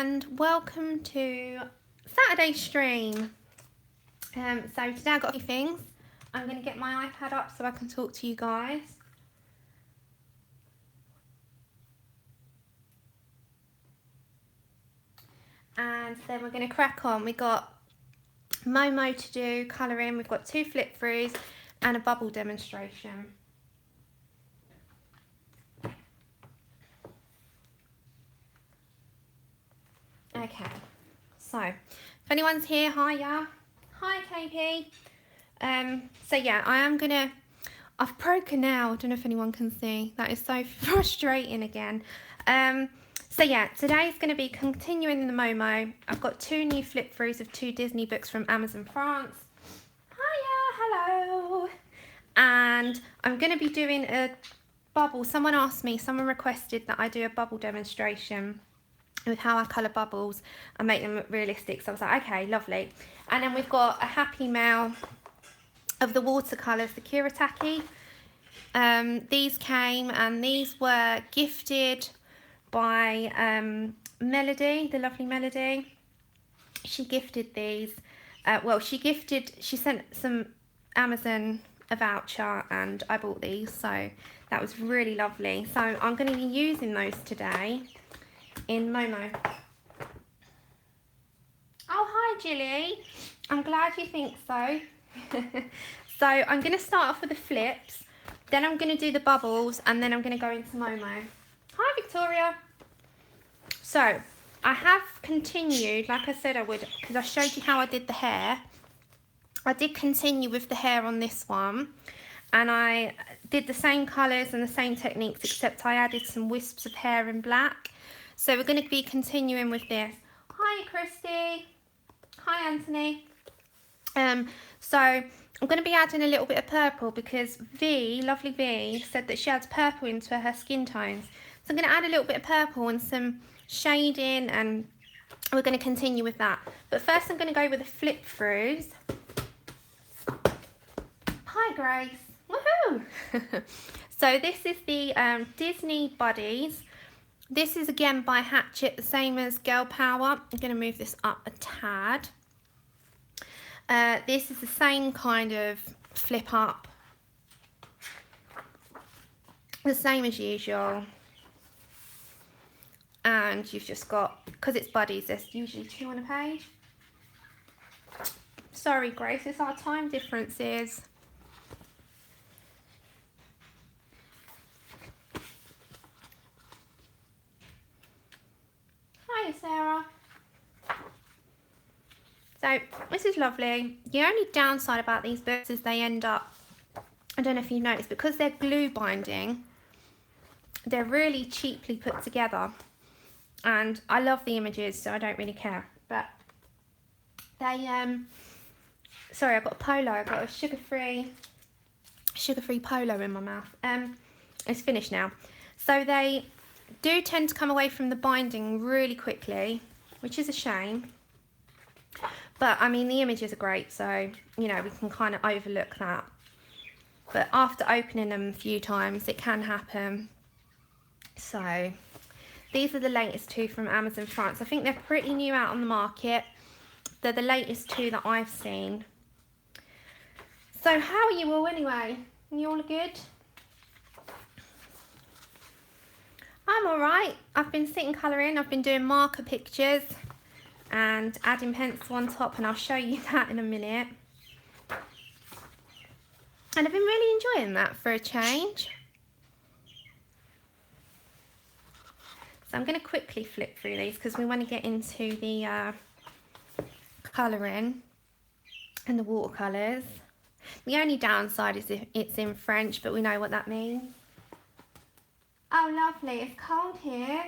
and welcome to Saturday stream. So today I've got a few things. I'm going to get my iPad up so I can talk to you guys. And then we're going to crack on. We've got Momo to do, colouring, we've got 2 flip throughs and a bubble demonstration. Okay, so if anyone's here, hiya. Hi KP. So yeah, I've broken now. I don't know if anyone can see. That is so frustrating again. So yeah, today's going to be continuing in the Momo. I've got 2 new flip throughs of 2 Disney books from Amazon France. Hiya, hello. And I'm going to be doing a bubble. Someone requested that I do a bubble demonstration with how I colour bubbles and make them look realistic. So I was like, okay, lovely. And then we've got a happy mail of the watercolours, the Kiritaki. These came and these were gifted by Melody, the lovely Melody. She gifted these. She sent some Amazon a voucher and I bought these. So that was really lovely. So I'm going to be using those today in Momo. Oh, hi Jilly. I'm glad you think so. So I'm going to start off with the flips, then I'm going to do the bubbles, and then I'm going to go into Momo. Hi Victoria. So I have continued, like I said I would, because I showed you how I did the hair. I did continue with the hair on this one, and I did the same colours and the same techniques, except I added some wisps of hair in black. So we're going to be continuing with this. Hi Christy. Hi Anthony. So I'm going to be adding a little bit of purple because lovely V, said that she adds purple into her skin tones. So I'm going to add a little bit of purple and some shading, and we're going to continue with that. But first I'm going to go with the flip throughs. Hi Grace. Woohoo! So this is the Disney Buddies. This is again by Hatchet, the same as Girl Power. I'm going to move this up a tad. This is the same kind of flip up, the same as usual, and you've just got, because it's buddies, there's usually 2 on a page. Sorry Grace, it's our time differences. Hi Sarah. So this is lovely. The only downside about these books is they end up, I don't know if you noticed, because they're glue binding, they're really cheaply put together. And I love the images, so I don't really care. But they, sorry, I've got a polo. I've got a sugar-free polo in my mouth. It's finished now. So they do tend to come away from the binding really quickly, which is a shame. But I mean, the images are great, so you know, we can kind of overlook that. But after opening them a few times, it can happen. So these are the latest 2 from Amazon France. I think they're pretty new out on the market. They're the latest 2 that I've seen. So how are you all anyway? You all good? I'm alright. I've been sitting colouring. I've been doing marker pictures and adding pencil on top, and I'll show you that in a minute. And I've been really enjoying that for a change. So I'm going to quickly flip through these because we want to get into the colouring and the watercolours. The only downside is if it's in French, but we know what that means. Oh lovely, it's cold here.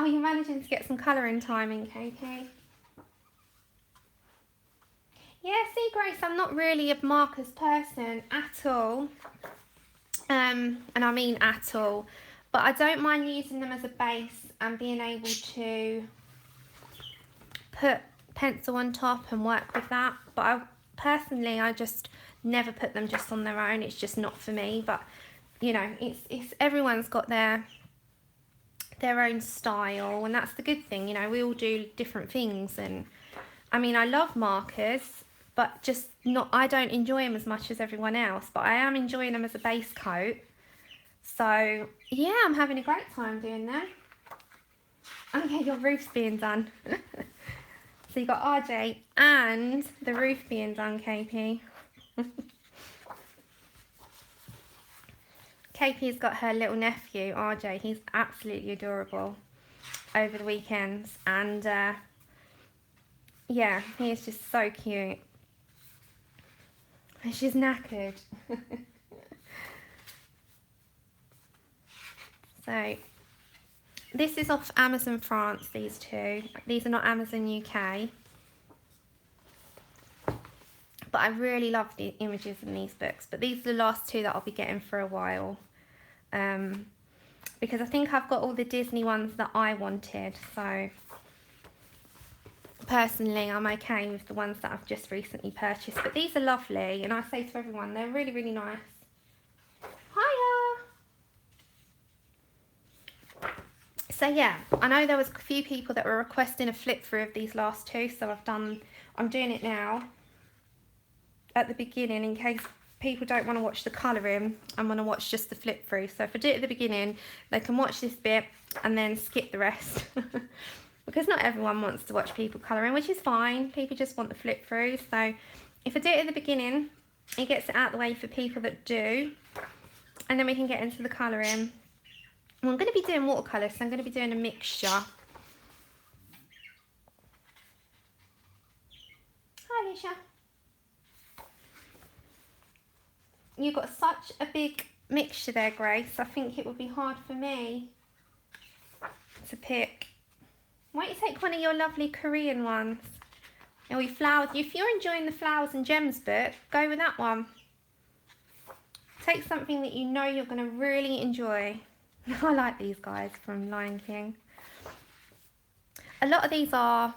Oh, you're managing to get some colouring time in, KK. Yeah, see Grace, I'm not really a markers person at all. And I mean at all. But I don't mind using them as a base and being able to put pencil on top and work with that. But personally, I just never put them just on their own. It's just not for me. But, you know, it's everyone's got their their own style, and that's the good thing, you know, we all do different things. And I mean, I love markers, but just not, I don't enjoy them as much as everyone else, but I am enjoying them as a base coat. So yeah, I'm having a great time doing them. Okay, your roof's being done. So you got RJ and the roof being done, KP. KP's got her little nephew, RJ. He's absolutely adorable over the weekends. And yeah, he is just so cute. And she's knackered. So this is off Amazon France, these two. These are not Amazon UK. But I really love the images in these books. But these are the last two that I'll be getting for a while. Because I think I've got all the Disney ones that I wanted. So personally, I'm okay with the ones that I've just recently purchased. But these are lovely. And I say to everyone, they're really, really nice. Hiya! So yeah, I know there was a few people that were requesting a flip through of these last two, so I'm doing it now at the beginning in case people don't want to watch the colouring and want to watch just the flip through. So if I do it at the beginning, they can watch this bit and then skip the rest. Because not everyone wants to watch people colouring, which is fine. People just want the flip through. So if I do it at the beginning, it gets it out of the way for people that do, and then we can get into the colouring. Well, I'm going to be doing watercolour, so I'm going to be doing a mixture. Hi, Alicia. You've got such a big mixture there, Grace. I think it would be hard for me to pick. Why don't you take one of your lovely Korean ones? Or your flowers. If you're enjoying the Flowers and Gems book, go with that one. Take something that you know you're going to really enjoy. I like these guys from Lion King. A lot of these are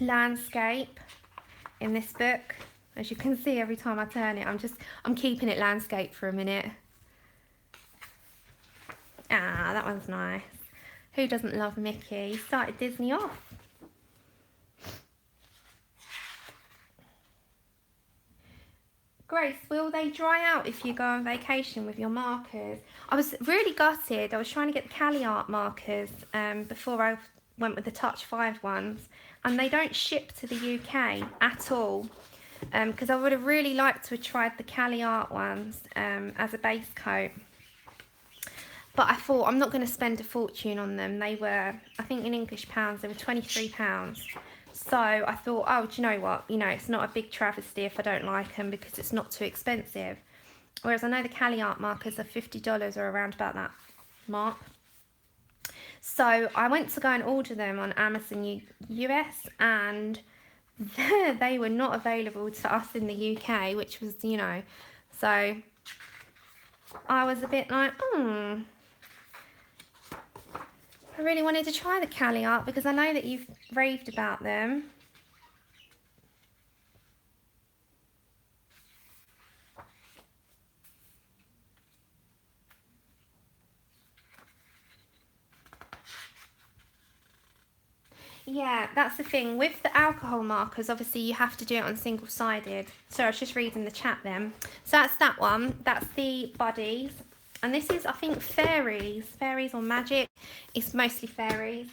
landscape in this book. As you can see, every time I turn it, I'm keeping it landscape for a minute. Ah, that one's nice. Who doesn't love Mickey? He started Disney off. Grace, will they dry out if you go on vacation with your markers? I was really gutted. I was trying to get the Cali Art markers before I went with the Touch 5 ones. And they don't ship to the UK at all. Because I would have really liked to have tried the Cali Art ones as a base coat. But I thought, I'm not going to spend a fortune on them. They were, I think in English pounds, they were £23. So I thought, oh, do you know what? You know, it's not a big travesty if I don't like them because it's not too expensive. Whereas I know the Cali Art markers are $50 or around about that mark. So I went to go and order them on Amazon US, and they were not available to us in the UK, which was, you know, so I was a bit like, I really wanted to try the Cali Art because I know that you've raved about them. Yeah, that's the thing. With the alcohol markers, obviously you have to do it on single-sided. So I was just reading the chat then. So that's that one. That's the Buddies. And this is, I think, Fairies. Fairies or Magic. It's mostly Fairies.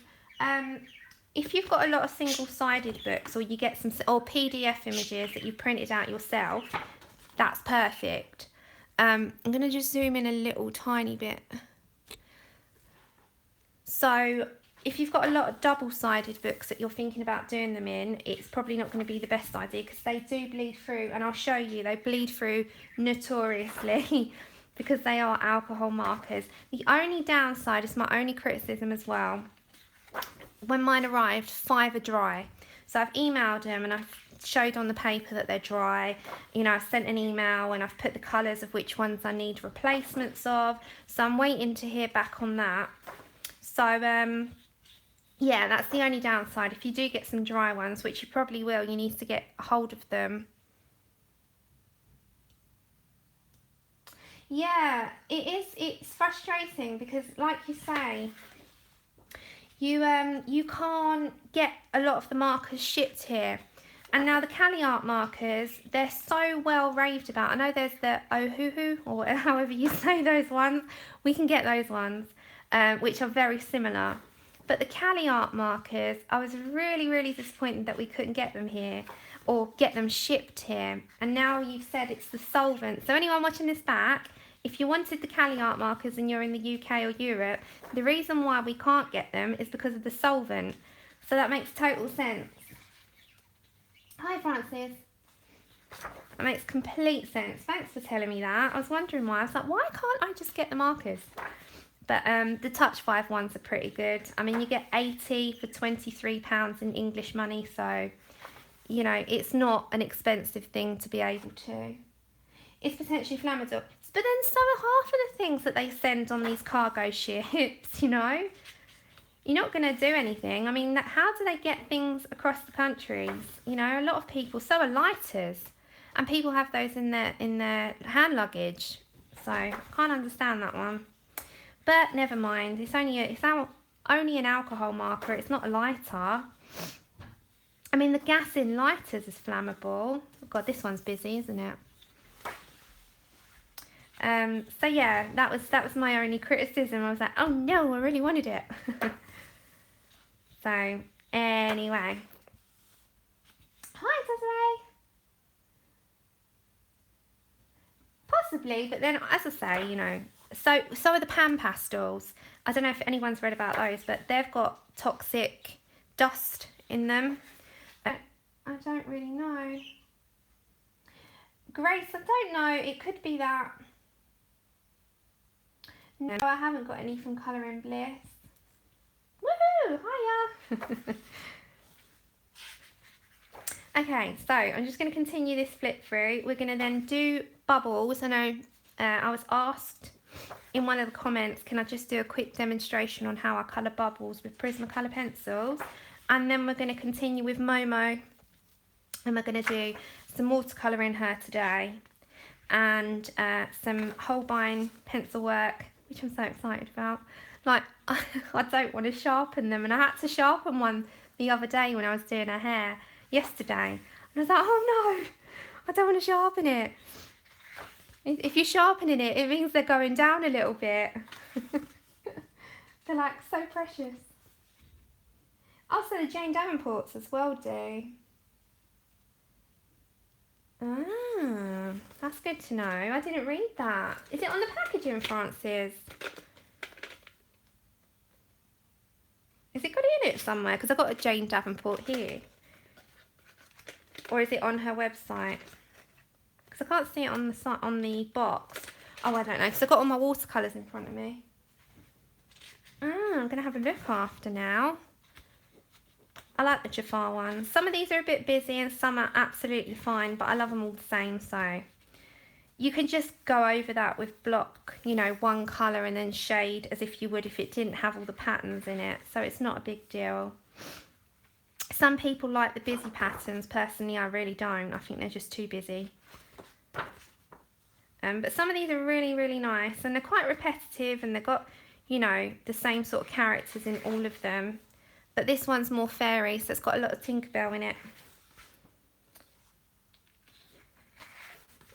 If you've got a lot of single-sided books, or you get some, or PDF images that you printed out yourself, that's perfect. I'm going to just zoom in a little tiny bit. So if you've got a lot of double-sided books that you're thinking about doing them in, it's probably not going to be the best idea because they do bleed through, and I'll show you, they bleed through notoriously because they are alcohol markers. The only downside, is my only criticism as well, when mine arrived, 5 are dry. So I've emailed them and I've showed on the paper that they're dry. You know, I've sent an email and I've put the colours of which ones I need replacements of. So I'm waiting to hear back on that. So, yeah, that's the only downside. If you do get some dry ones, which you probably will, you need to get a hold of them. Yeah, it is. It's frustrating because, like you say, you can't get a lot of the markers shipped here. And now the Cali art markers, they're so well raved about. I know there's the Ohuhu, or however you say those ones. We can get those ones, which are very similar. But the Cali art markers, I was really, really disappointed that we couldn't get them here or get them shipped here. And now you've said it's the solvent. So anyone watching this back, if you wanted the Cali art markers and you're in the UK or Europe, the reason why we can't get them is because of the solvent. So that makes total sense. Hi Francis. That makes complete sense. Thanks for telling me that. I was wondering why. I was like, why can't I just get the markers? But the Touch 5 ones are pretty good. I mean, you get 80 for £23 in English money. So, you know, it's not an expensive thing to be able to. It's potentially flammable. But then so are half of the things that they send on these cargo ships, you know. You're not going to do anything. I mean, how do they get things across the countries? You know, a lot of people, so are lighters. And people have those in their hand luggage. So, I can't understand that one. But never mind. It's only an alcohol marker. It's not a lighter. I mean, the gas in lighters is flammable. Oh God, this one's busy, isn't it? So yeah, that was my only criticism. I was like, oh no, I really wanted it. So anyway, hi Desiree. Possibly, but then as I say, you know, so are the pan pastels. I don't know if anyone's read about those, but they've got toxic dust in them. I don't really know. Grace, I don't know. It could be that. No, I haven't got any from Colouring Bliss. Woohoo! Hiya! Okay, so I'm just going to continue this flip through. We're going to then do bubbles. I know I was asked in one of the comments, can I just do a quick demonstration on how I colour bubbles with Prismacolor pencils? And then we're going to continue with Momo. And we're going to do some watercolour in her today. And some Holbien pencil work, which I'm so excited about. Like, I don't want to sharpen them. And I had to sharpen one the other day when I was doing her hair. Yesterday, and I was like, oh no, I don't want to sharpen it. If you're sharpening it, it means they're going down a little bit. They're like so precious. Also, the Jane Davenports as well do. Ah, that's good to know. I didn't read that. Is it on the packaging, Francis? Has it got it in it somewhere? Because I've got a Jane Davenport here. Or is it on her website? Because I can't see it on the box. Oh, I don't know. Because I've got all my watercolours in front of me. Ah, I'm going to have a look after now. I like the Jafar ones. Some of these are a bit busy and some are absolutely fine. But I love them all the same. So you can just go over that with block, you know, one colour and then shade as if you would if it didn't have all the patterns in it. So it's not a big deal. Some people like the busy patterns. Personally, I really don't. I think they're just too busy. But some of these are really, really nice. And they're quite repetitive. And they've got, you know, the same sort of characters in all of them. But this one's more fairy. So it's got a lot of Tinkerbell in it.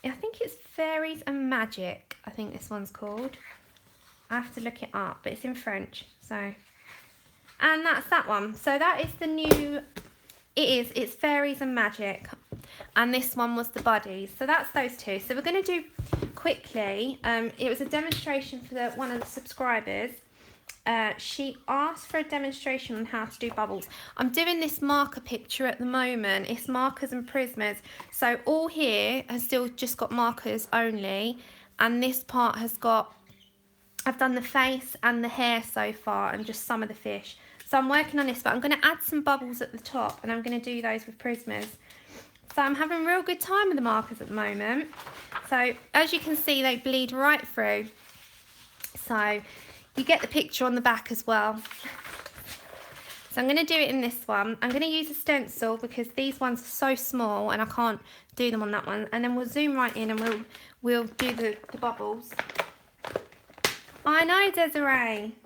I think it's Fairies and Magic. I think this one's called. I have to look it up. But it's in French. So... And that's that one. So that is the new, it's Fairies and Magic. And this one was the Buddies. So that's those two. So we're going to do quickly, it was a demonstration for one of the subscribers. She asked for a demonstration on how to do bubbles. I'm doing this marker picture at the moment. It's markers and prismas. So all here has still just got markers only. And this part has got, I've done the face and the hair so far and just some of the fish. So I'm working on this, but I'm going to add some bubbles at the top and I'm going to do those with prismas. So I'm having a real good time with the markers at the moment. So as you can see, they bleed right through. So you get the picture on the back as well. So I'm going to do it in this one. I'm going to use a stencil because these ones are so small and I can't do them on that one. And then we'll zoom right in and we'll do the bubbles. I know, Desiree.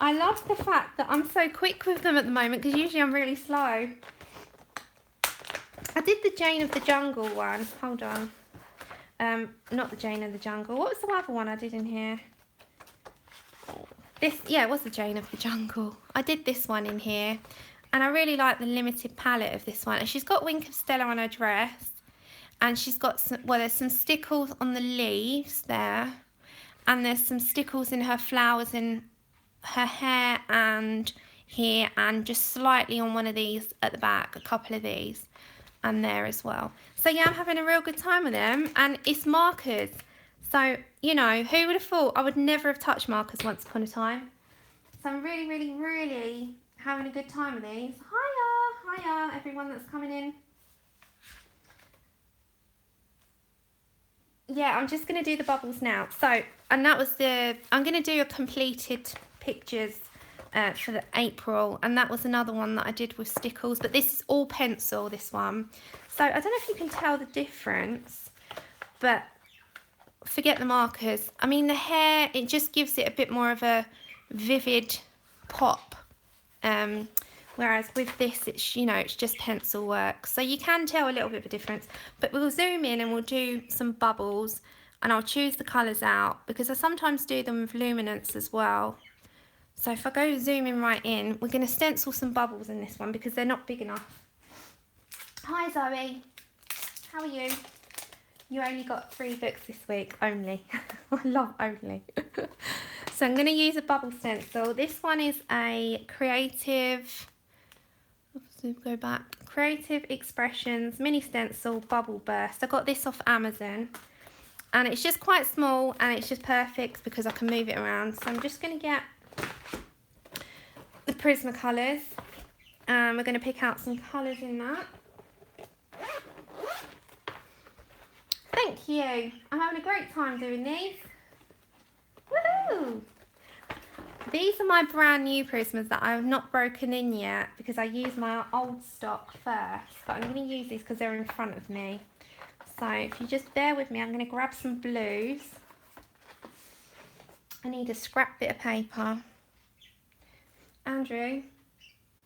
I love the fact that I'm so quick with them at the moment because usually I'm really slow. I did the Jane of the Jungle one. Hold on. Not the Jane of the Jungle. What was the other one I did in here? This, yeah, it was the Jane of the Jungle. I did this one in here. And I really like the limited palette of this one. And she's got Wink of Stella on her dress. And she's got some, well, there's some stickles on the leaves there. And there's some stickles in her flowers in her hair and here. And just slightly on one of these at the back. A couple of these. And there as well. So yeah, I'm having a real good time with them. And it's markers. So, you know, who would have thought I would never have touched markers once upon a time. So I'm really, really, really having a good time with these. Hiya everyone that's coming in. Yeah, I'm just going to do the bubbles now. So, and that was I'm going to do a completed pictures for the April. And that was another one that I did with stickles. But this is all pencil, this one. So, I don't know if you can tell the difference. But forget the markers. I mean, the hair, it just gives it a bit more of a vivid pop. Whereas with this, it's, you know, it's just pencil work. So you can tell a little bit of a difference. But we'll zoom in and we'll do some bubbles. And I'll choose the colours out because I sometimes do them with luminance as well. So if I go zooming right in, we're going to stencil some bubbles in this one because they're not big enough. Hi Zoe, how are you? You only got 3 books this week, only. I love only. So I'm going to use a bubble stencil. This one is a Creative, go back, Creative Expressions Mini Stencil Bubble Burst. I got this off Amazon. And it's just quite small and it's just perfect because I can move it around. So I'm just going to get the Prismacolors. We're going to pick out some colours in that. Thank you. I'm having a great time doing these. Woohoo! These are my brand new Prismas that I have not broken in yet because I used my old stock first. But I'm going to use these because they're in front of me. So if you just bear with me, I'm going to grab some blues. I need a scrap bit of paper. Andrew,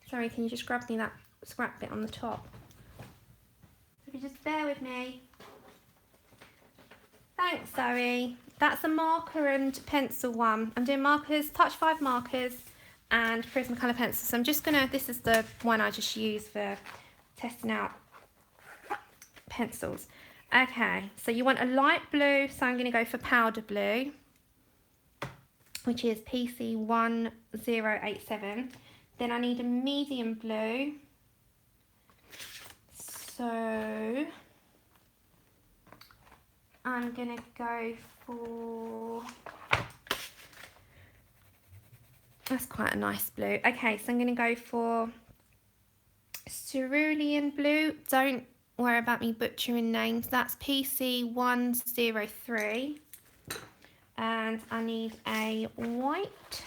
sorry, can you just grab me that scrap bit on the top? If you just bear with me. Thanks, Zoe. That's a marker and pencil one. I'm doing markers, Touch 5 markers and Prismacolor pencils. So I'm just going to, this is the one I just used for testing out pencils. Okay, so you want a light blue, so I'm going to go for powder blue, which is PC1087. Then I need a medium blue. So I'm going to go for, that's quite a nice blue. Okay, so I'm going to go for cerulean blue. Don't worry about me butchering names. That's PC103. And I need a white,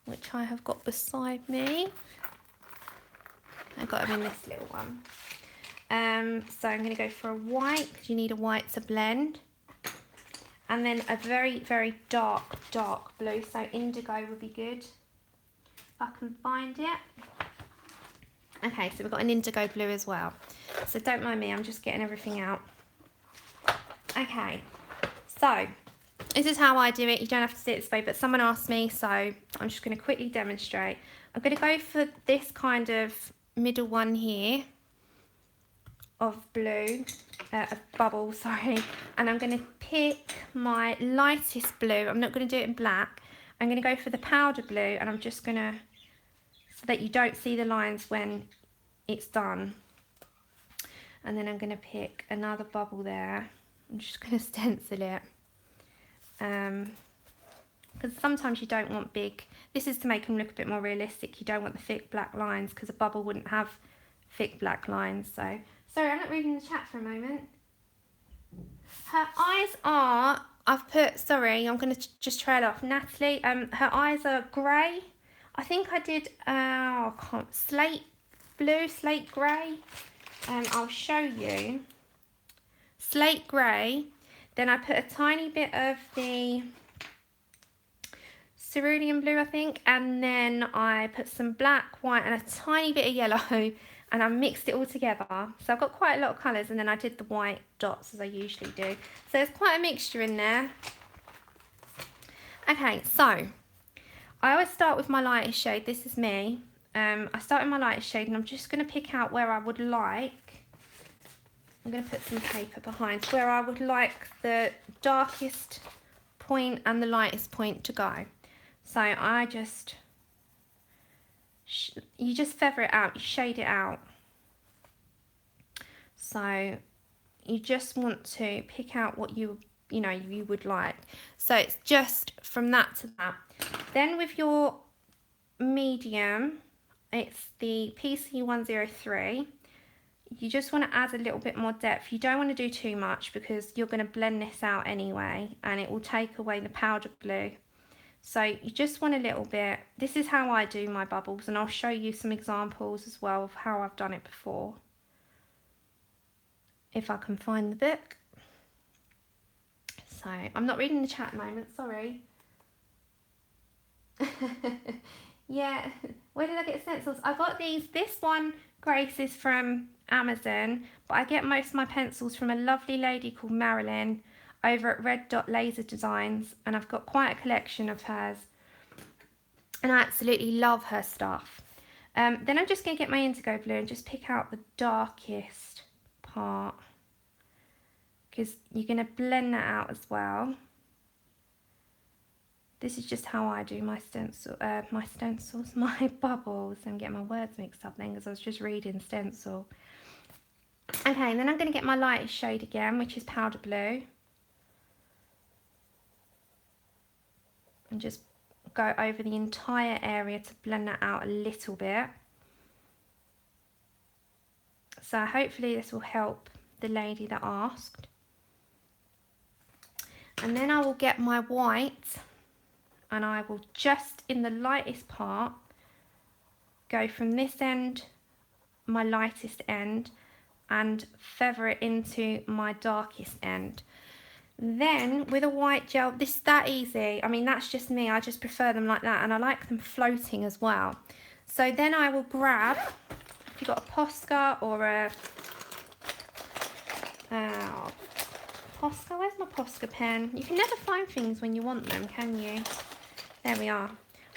which I have got beside me. I got them in this little one. So I'm going to go for a white because you need a white to blend. And then a very, very dark blue. So indigo would be good if I can find it. Okay, so we've got an indigo blue as well. So don't mind me, I'm just getting everything out. Okay, so this is how I do it. You don't have to see it this way, but someone asked me, so I'm just going to quickly demonstrate. I'm going to go for this kind of middle one here of blue, of bubble, sorry. And I'm going to pick my lightest blue. I'm not going to do it in black. I'm going to go for the powder blue, and I'm just going to, so that you don't see the lines when it's done. And then I'm going to pick another bubble there. I'm just going to stencil it. Because sometimes you don't want big, this is to make them look a bit more realistic. You don't want the thick black lines because a bubble wouldn't have thick black lines. So, sorry, I'm not reading the chat for a moment. Her eyes are, I've put, sorry, I'm going to just trail off. Natalie, her eyes are grey. I think I did, slate blue, slate grey. I'll show you. Slate grey. Then I put a tiny bit of the cerulean blue, I think, and then I put some black, white, and a tiny bit of yellow, and I mixed it all together. So I've got quite a lot of colours, and then I did the white dots as I usually do. So there's quite a mixture in there. Okay, so I always start with my lightest shade. This is me. I start with my lightest shade, and I'm just going to pick out where I would like, I'm going to put some paper behind, where I would like the darkest point and the lightest point to go. So I just, you just feather it out, you shade it out. So you just want to pick out what you would like. So it's just from that to that. Then with your medium, it's the PC103. You just want to add a little bit more depth. You don't want to do too much because you're going to blend this out anyway, and it will take away the powder blue. So you just want a little bit. This is how I do my bubbles, and I'll show you some examples as well of how I've done it before. If I can find the book. So I'm not reading the chat at the moment, sorry. Yeah, where did I get stencils? I got these. This one, Grace, is from Amazon, but I get most of my pencils from a lovely lady called Marilyn over at Red Dot Laser Designs, and I've got quite a collection of hers, and I absolutely love her stuff. Then I'm just going to get my indigo blue and just pick out the darkest part, because you're going to blend that out as well. This is just how I do my my bubbles. I'm getting my words mixed up then because I was just reading stencil. Okay, and then I'm going to get my lightest shade again, which is powder blue. And just go over the entire area to blend that out a little bit. So hopefully this will help the lady that asked. And then I will get my white, and I will just, in the lightest part, go from this end, my lightest end, and feather it into my darkest end. Then with a white gel, this is that easy. I mean, that's just me. I just prefer them like that, and I like them floating as well. So then I will grab, if you've got a Posca or a Posca, where's my Posca pen? You can never find things when you want them, can you? There we are.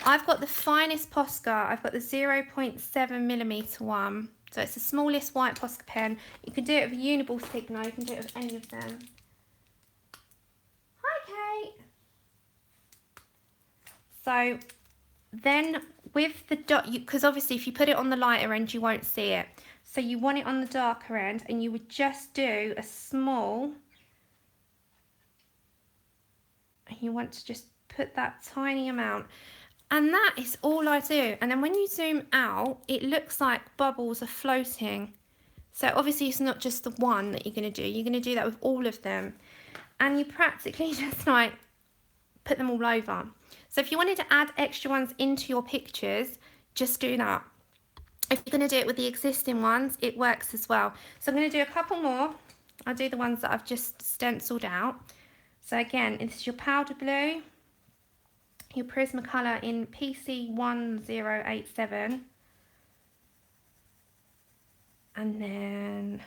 I've got the finest Posca. I've got the 0.7mm one. So it's the smallest white Posca pen. You can do it with a Uniball Signo. You can do it with any of them. Hi, Kate. So then with the dot, because obviously if you put it on the lighter end, you won't see it. So you want it on the darker end, and you would just do a small, and you want to just put that tiny amount, and that is all I do. And then when you zoom out, it looks like bubbles are floating. So obviously it's not just the one that you're going to do. You're going to do that with all of them, and you practically just like put them all over. So if you wanted to add extra ones into your pictures, just do that. If you're going to do it with the existing ones, it works as well. So I'm going to do a couple more. I'll do the ones that I've just stenciled out. So again, this is your powder blue, your Prismacolor in PC1087, and then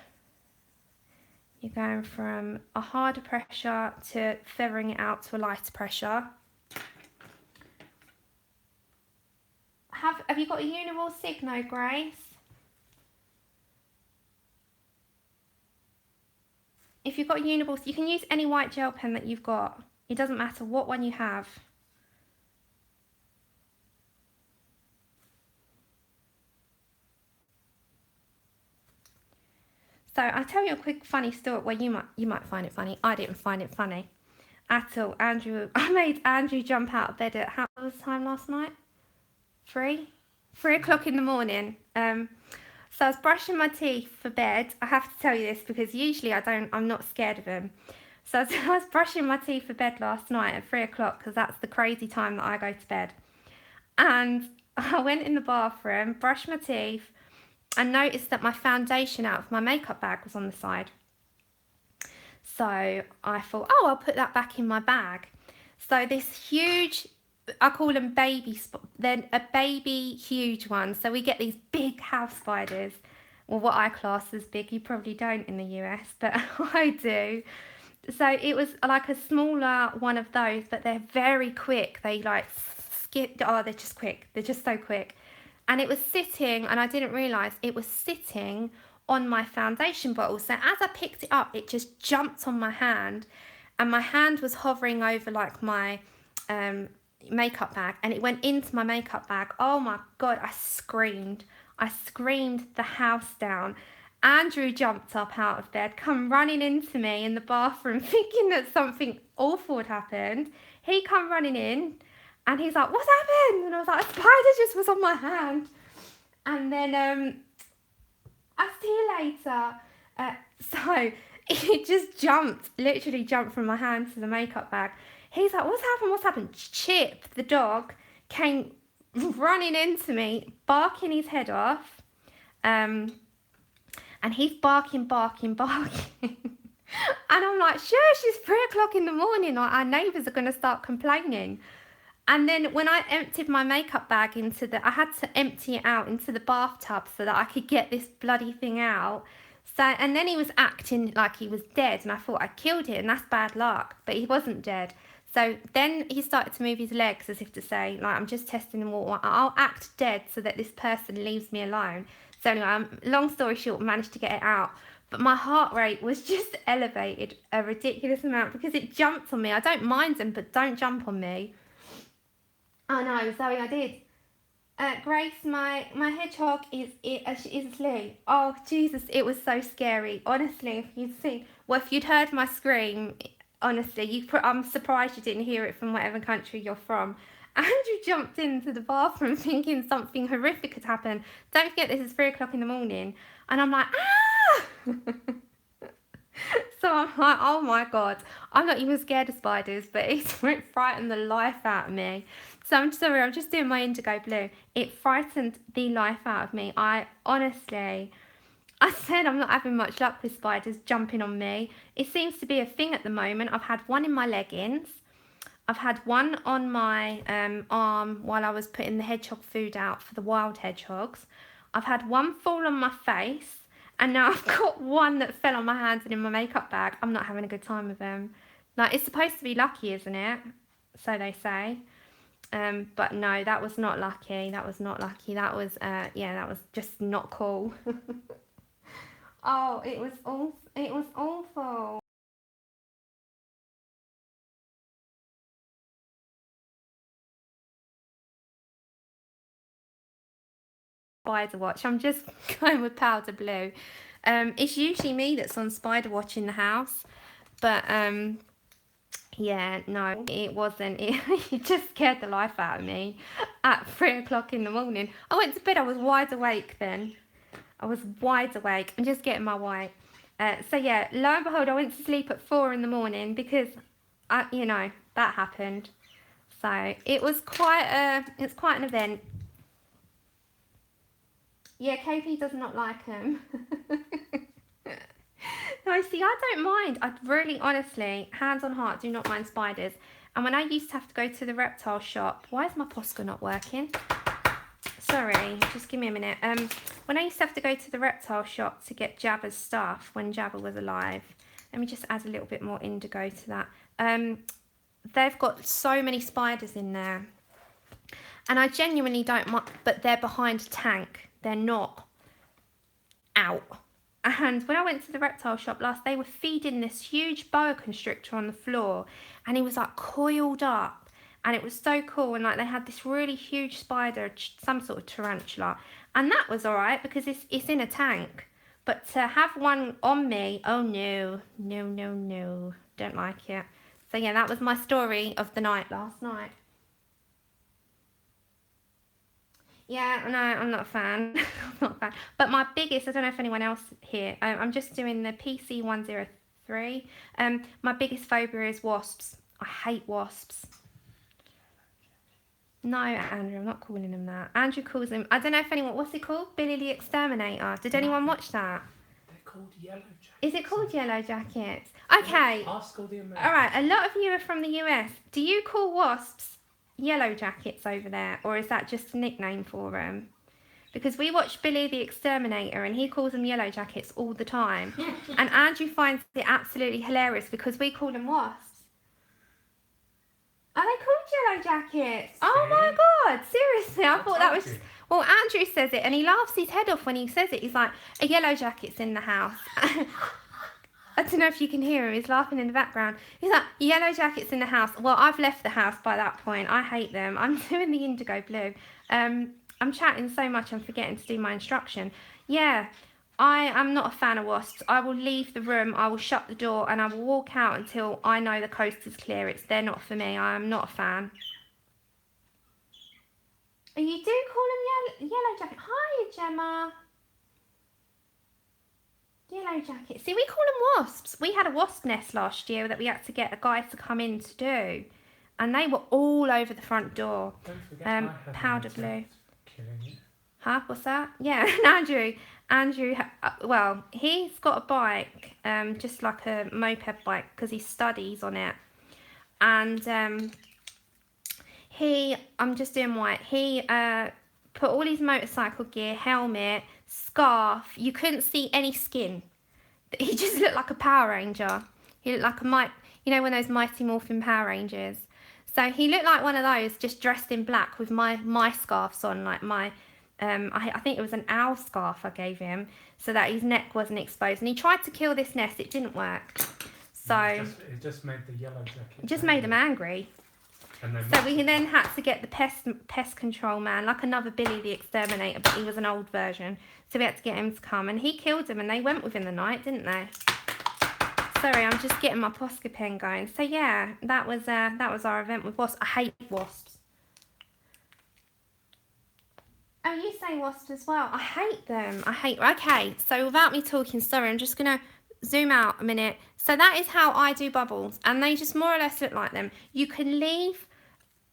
you're going from a harder pressure to feathering it out to a lighter pressure. Have you got a Uniball Signo, Grace? If you've got a Uniball, you can use any white gel pen that you've got. It doesn't matter what one you have. So I'll tell you a quick funny story. Well, you might find it funny. I didn't find it funny at all. I made Andrew jump out of bed at, how was the time last night? 3 o'clock in the morning. So I was brushing my teeth for bed. I have to tell you this because usually I'm not scared of them. So I was brushing my teeth for bed last night at 3 o'clock because that's the crazy time that I go to bed. And I went in the bathroom, brushed my teeth, and noticed that my foundation out of my makeup bag was on the side. So I thought, oh, I'll put that back in my bag. So this huge, I call them then a baby huge one. So we get these big house spiders. Well, what I class as big, you probably don't in the US, but I do. So it was like a smaller one of those, but they're very quick. They like skip, oh, they're just quick. They're just so quick. And it was sitting, and I didn't realise, it was sitting on my foundation bottle. So as I picked it up, it just jumped on my hand, and my hand was hovering over like my makeup bag, and it went into my makeup bag. Oh my God, I screamed the house down. Andrew jumped up out of bed, come running into me in the bathroom thinking that something awful had happened. He come running in and he's like, what's happened? And I was like, a spider just was on my hand. And then I'll see you later. So it just jumped, literally jumped from my hand to the makeup bag. He's like, what's happened? What's happened? Chip, the dog, came running into me, barking his head off. And he's barking. And I'm like, shush, it's 3 o'clock in the morning. Our neighbours are going to start complaining. And then when I emptied my makeup bag I had to empty it out into the bathtub so that I could get this bloody thing out. So, and then he was acting like he was dead, and I thought I killed it, and that's bad luck, but he wasn't dead. So then he started to move his legs as if to say, like, I'm just testing the water. I'll act dead so that this person leaves me alone. So anyway, long story short, managed to get it out. But my heart rate was just elevated a ridiculous amount because it jumped on me. I don't mind them, but don't jump on me. Oh no, Zoe, I did. Grace, my hedgehog is asleep. Oh Jesus, it was so scary. Honestly, if you'd seen, well, if you'd heard my scream, honestly, I'm surprised you didn't hear it from whatever country you're from. Andrew jumped into the bathroom thinking something horrific had happened. Don't forget, this is 3 o'clock in the morning, and I'm like, ah! So I'm like, oh my God, I'm not even scared of spiders, but it frightened the life out of me. So I'm sorry, I'm just doing my indigo blue. It frightened the life out of me. I said I'm not having much luck with spiders jumping on me. It seems to be a thing at the moment. I've had one in my leggings. I've had one on my arm while I was putting the hedgehog food out for the wild hedgehogs. I've had one fall on my face. And now I've got one that fell on my hands and in my makeup bag. I'm not having a good time with them. Like, it's supposed to be lucky, isn't it? So they say. But no, that was not lucky. That was not lucky. That was, yeah, that was just not cool. Oh, it was awful. Spider watch. I'm just going with powder blue. It's usually me that's on spider watch in the house, but yeah, no, it wasn't. It just scared the life out of me at 3 o'clock in the morning. I went to bed. I was wide awake then. I was wide awake and just getting my white. So yeah, lo and behold, I went to sleep at 4 in the morning because you know, that happened. So it was quite an event. Yeah, KP does not like them. No, see, I don't mind. I really, honestly, hands on heart, do not mind spiders. And when I used to have to go to the reptile shop, why is my Posca not working? Sorry, just give me a minute. When I used to have to go to the reptile shop to get Jabba's stuff when Jabba was alive, let me just add a little bit more indigo to that. They've got so many spiders in there. And I genuinely don't mind, but they're behind a tank. They're not out. And when I went to the reptile shop last, they were feeding this huge boa constrictor on the floor, and he was like coiled up, and it was so cool. And like they had this really huge spider, some sort of tarantula, and that was all right because it's in a tank. But to have one on me, oh no, don't like it. So yeah, that was my story of the night last night. Yeah, no, I'm not a fan. I'm not a fan. But my biggest, I don't know if anyone else here, I'm just doing the PC103. My biggest phobia is wasps. I hate wasps. No, Andrew, I'm not calling him that. Andrew calls him, I don't know if anyone, what's he called? Billy the Exterminator. Did anyone watch that? They're called Yellow Jackets. Is it called Yellow Jackets? Okay. Ask all the Americans. All right. A lot of you are from the US. Do you call wasps Yellow Jackets over there, or is that just a nickname for them? Because we watch Billy the Exterminator and he calls them Yellow Jackets all the time. And Andrew finds it absolutely hilarious because we call them wasps. Are they called Yellow Jackets? Oh my God, seriously, I thought that was... Well, Andrew says it and he laughs his head off when he says it. He's like, a Yellow Jacket's in the house. I don't know if you can hear him, he's laughing in the background. He's like, Yellow Jacket's in the house. Well, I've left the house by that point. I hate them. I'm doing the indigo blue. I'm chatting so much I'm forgetting to do my instruction. Yeah, I am not a fan of wasps. I will leave the room, I will shut the door and I will walk out until I know the coast is clear. They're not for me. I am not a fan. And you do call them yellow jacket. Hi, Gemma. Yellow jacket. See, we call them wasps. We had a wasp nest last year that we had to get a guy to come in to do. And they were all over the front door. Don't forget Powder blue. Killing you. Huh? What's that? Yeah, and Andrew, well, he's got a bike, just like a moped bike, because he studies on it. And I'm just doing white. He put all his motorcycle gear, helmet, scarf. You couldn't see any skin. He just looked like a Power Ranger. He looked like you know, one of those Mighty Morphin Power Rangers. So he looked like one of those, just dressed in black with my scarves on, like my, I think it was an owl scarf I gave him, so that his neck wasn't exposed. And he tried to kill this nest, it didn't work. So it just made the Yellow Jacket. It just made him angry. And so we then had to get the pest control man, like another Billy the Exterminator, but he was an old version. So we had to get him to come, and he killed them, and they went within the night, didn't they? Sorry, I'm just getting my Posca pen going. So yeah, that was our event with wasps. I hate wasps. Oh, you say wasps as well. I hate them. Okay, so without me talking, sorry, I'm just going to zoom out a minute. So that is how I do bubbles, and they just more or less look like them. You can leave,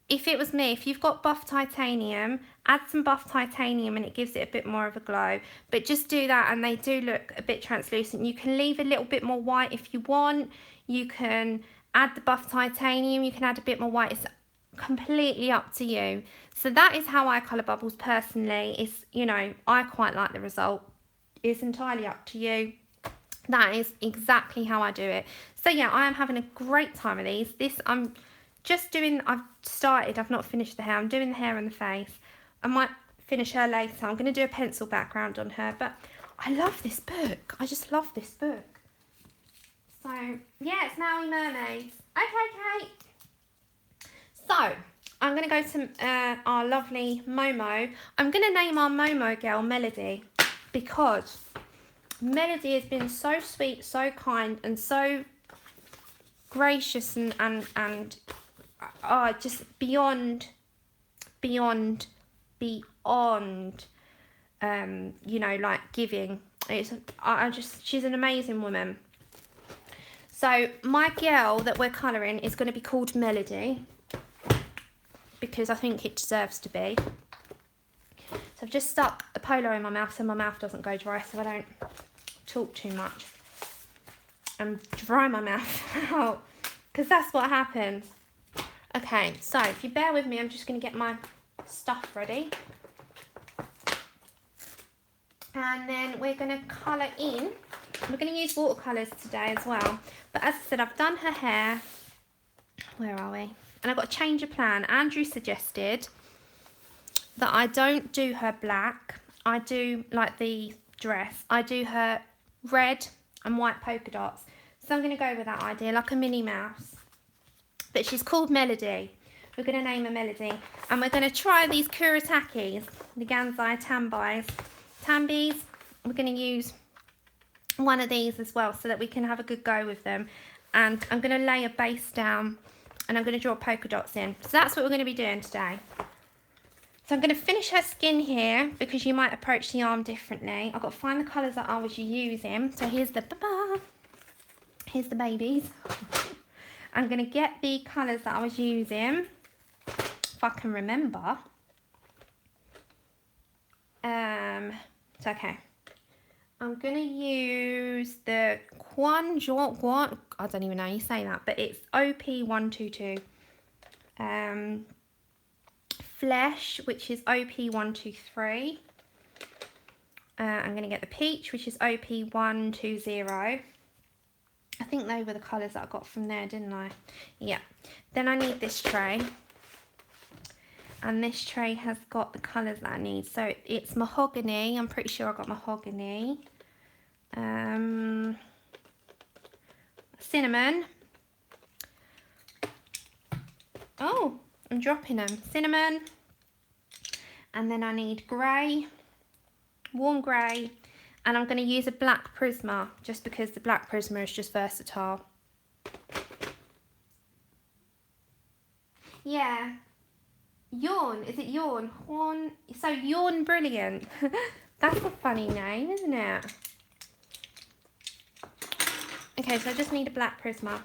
if it was me, if you've got buff titanium, add some buff titanium and it gives it a bit more of a glow. But just do that and they do look a bit translucent. You can leave a little bit more white if you want. You can add the buff titanium, you can add a bit more white. It's completely up to you. So that is how I colour bubbles personally. It's, you know, I quite like the result. It's entirely up to you. That is exactly how I do it. So yeah, I am having a great time with these. I've not finished the hair. I'm doing the hair and the face. I might finish her later. I'm going to do a pencil background on her. But I love this book. I just love this book. So, yeah, it's Maui Mermaids. Okay, Kate. So, I'm going to go to our lovely Momo. I'm going to name our Momo girl Melody, because Melody has been so sweet, so kind, and so gracious and just beyond, you know, like giving. She's an amazing woman. So my girl that we're colouring is going to be called Melody, because I think it deserves to be. So I've just stuck a Polo in my mouth so my mouth doesn't go dry, so I don't talk too much and dry my mouth out, because that's what happens. Okay, so if you bear with me, I'm just going to get my stuff ready. And then we're going to colour in. We're going to use watercolours today as well. But as I said, I've done her hair. Where are we? And I've got a change of plan. Andrew suggested that I don't do her black. I do, like the dress, I do her red and white polka dots. So I'm going to go with that idea, like a Minnie Mouse. But she's called Melody. We're going to name her Melody. And we're going to try these Kuritakis, the Gansai Tambis. We're going to use one of these as well so that we can have a good go with them. And I'm going to lay a base down and I'm going to draw polka dots in. So that's what we're going to be doing today. So I'm going to finish her skin here because you might approach the arm differently. I've got to find the colours that I was using. So here's the babies. I'm going to get the colours that I was using, if I can remember. It's okay. I'm going to use the Guan, I don't even know how you say that, but it's OP122. Flesh, which is OP123. I'm going to get the peach, which is OP120. I think they were the colours that I got from there, didn't I? Yeah. Then I need this tray. And this tray has got the colours that I need. So it's mahogany. I'm pretty sure I got mahogany. Cinnamon. Oh, I'm dropping them. Cinnamon. And then I need grey. Warm grey. And I'm going to use a black prisma, just because the black prisma is just versatile. Yeah. Yawn. Is it Yawn? Horn. So Yawn Brilliant. That's a funny name, isn't it? Okay, so I just need a black prisma.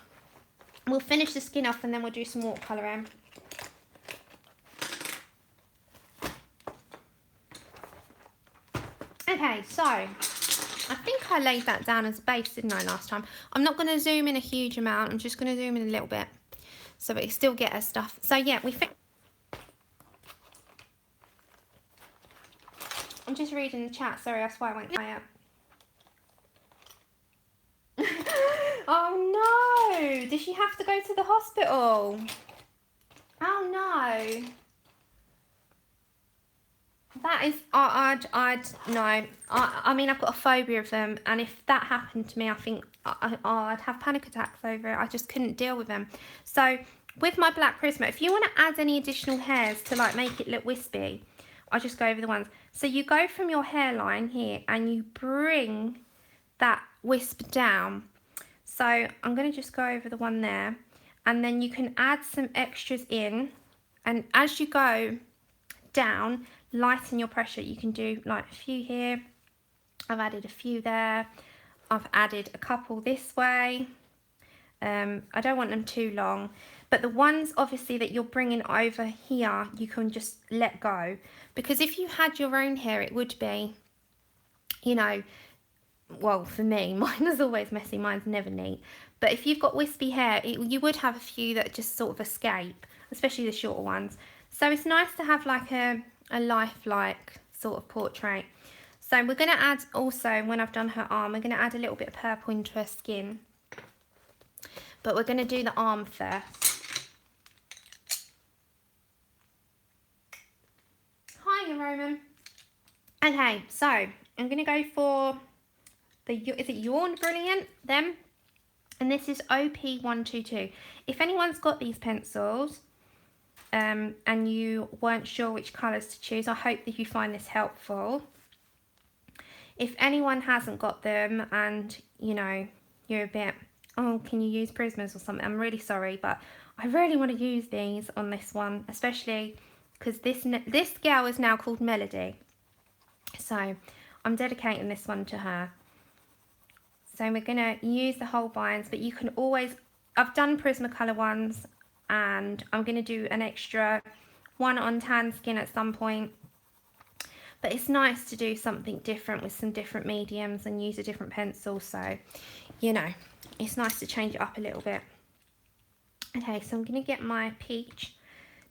We'll finish the skin off and then we'll do some watercolouring. Okay, so I think I laid that down as a base, didn't I, last time? I'm not going to zoom in a huge amount. I'm just going to zoom in a little bit so we still get our stuff. So yeah, I'm just reading the chat. Sorry, that's why I went quiet. Oh no! Did she have to go to the hospital? Oh no! That is, no. I mean, I've got a phobia of them, and if that happened to me, I think I'd have panic attacks over it. I just couldn't deal with them. So, with my black Prisma, if you want to add any additional hairs to like make it look wispy, I'll just go over the ones. So you go from your hairline here, and you bring that wisp down. So I'm going to just go over the one there, and then you can add some extras in, and as you go down, lighten your pressure. You can do like a few here. I've added a few there. I've added a couple this way. I don't want them too long, but the ones obviously that you're bringing over here, you can just let go, because if you had your own hair, it would be, you know, well, for me, mine is always messy, mine's never neat, but if you've got wispy hair, you would have a few that just sort of escape, especially the shorter ones. So it's nice to have like a lifelike sort of portrait. So we're going to add also, when I've done her arm, we're going to add a little bit of purple into her skin, but we're going to do the arm first. Hiya, Roman. Okay, so I'm going to go for is it Yawn Brilliant, them? And this is OP122. If anyone's got these pencils, and you weren't sure which colours to choose, I hope that you find this helpful. If anyone hasn't got them and, you know, you're a bit, oh, can you use prismas or something? I'm really sorry, but I really want to use these on this one, especially because this girl is now called Melody. So I'm dedicating this one to her. So we're going to use the Holbeins, but you can always, I've done Prismacolor ones, and I'm going to do an extra one on tan skin at some point. But it's nice to do something different with some different mediums and use a different pencil. So, you know, it's nice to change it up a little bit. Okay, so I'm going to get my peach.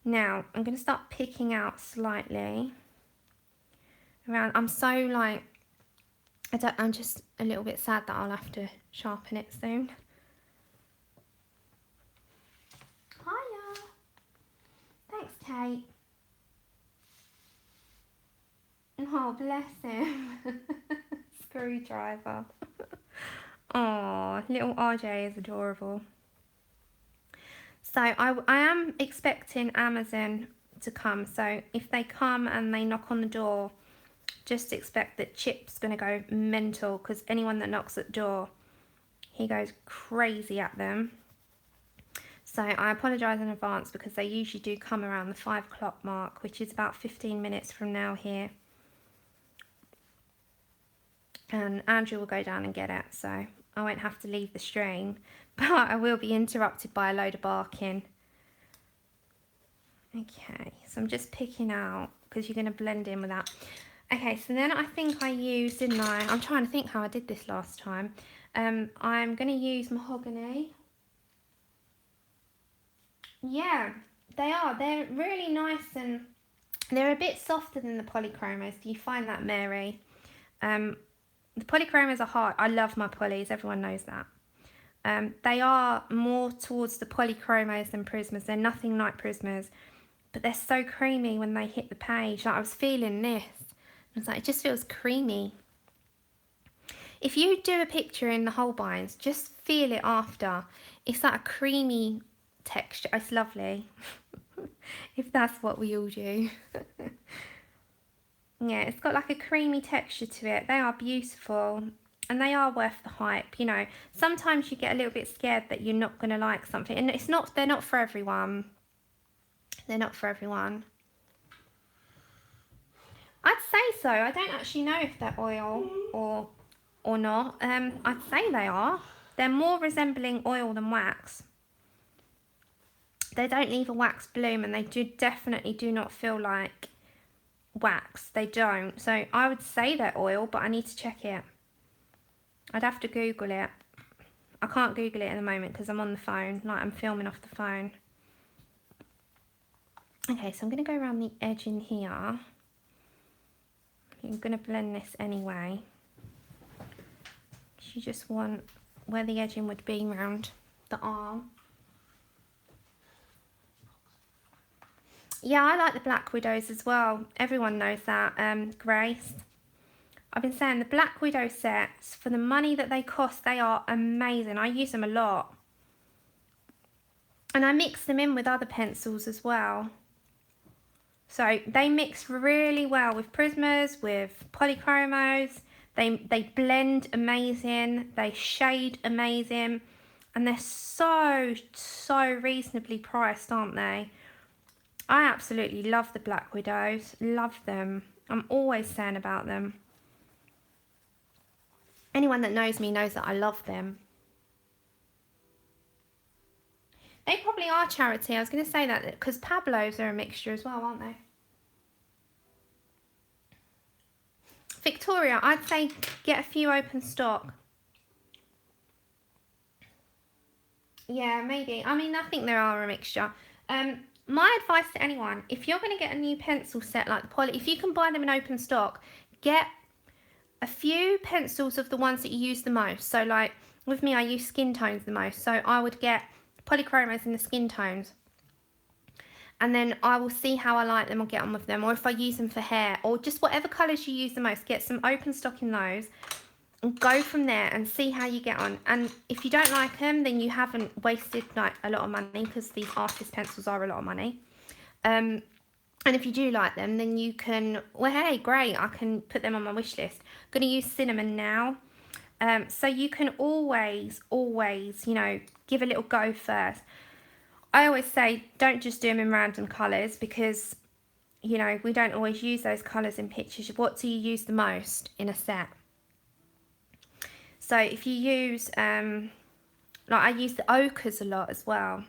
Now, I'm going to start picking out slightly around. I'm so like, I'm just a little bit sad that I'll have to sharpen it soon. Hiya. Thanks, Kate. Oh, bless him. Screwdriver. Oh, little RJ is adorable. So I am expecting Amazon to come. So if they come and they knock on the door, just expect that Chip's going to go mental, because anyone that knocks at the door, he goes crazy at them. So I apologise in advance, because they usually do come around the 5 o'clock mark, which is about 15 minutes from now here. And Andrew will go down and get it, so I won't have to leave the stream, but I will be interrupted by a load of barking. Okay, so I'm just picking out, because you're going to blend in with that. Okay, so then I think I used, didn't I? I'm trying to think how I did this last time. I'm going to use mahogany. Yeah, they are. They're really nice and they're a bit softer than the polychromos. Do you find that, Mary? The polychromos are hard. I love my polys. Everyone knows that. They are more towards the polychromos than prismas. They're nothing like prismas, but they're so creamy when they hit the page. Like I was feeling this. I was like, it just feels creamy. If you do a picture in the Holbeins, just feel it after. It's like a creamy texture. It's lovely. If that's what we all do. Yeah, it's got like a creamy texture to it. They are beautiful and they are worth the hype. You know, sometimes you get a little bit scared that you're not going to like something, and it's not, they're not for everyone. They're not for everyone. I'd say so. I don't actually know if they're oil or not. I'd say they are. They're more resembling oil than wax. They don't leave a wax bloom, and they definitely do not feel like wax. They don't. So I would say they're oil, but I need to check it. I'd have to Google it. I can't Google it at the moment because I'm on the phone. Like, I'm filming off the phone. Okay, so I'm going to go around the edge in here. I'm going to blend this anyway. You just want where the edging would be around the arm. Yeah, I like the Black Widows as well. Everyone knows that. Grace. I've been saying the Black Widow sets, for the money that they cost, they are amazing. I use them a lot. And I mix them in with other pencils as well. So they mix really well with prismas, with polychromos. They blend amazing. They shade amazing. And they're so reasonably priced, aren't they? I absolutely love the Black Widows. Love them. I'm always saying about them. Anyone that knows me knows that I love them. They probably are charity. I was going to say that because Pablos are a mixture as well, aren't they? Victoria, I'd say get a few open stock. Yeah, maybe. I mean, I think there are a mixture. My advice to anyone, if you're going to get a new pencil set like the poly, if you can buy them in open stock, get a few pencils of the ones that you use the most. So like with me, I use skin tones the most. So I would get polychromos in the skin tones. And then I will see how I like them or get on with them. Or if I use them for hair or just whatever colours you use the most, get some open stock in those. And go from there and see how you get on. And if you don't like them, then you haven't wasted like a lot of money, because these artist pencils are a lot of money. And if you do like them, then you can, well, hey, great, I can put them on my wish list. I'm going to use cinnamon now. So you can always, you know, give a little go first. I always say don't just do them in random colours, because, you know, we don't always use those colours in pictures. What do you use the most in a set? So if you use, like I use the ochres a lot as well.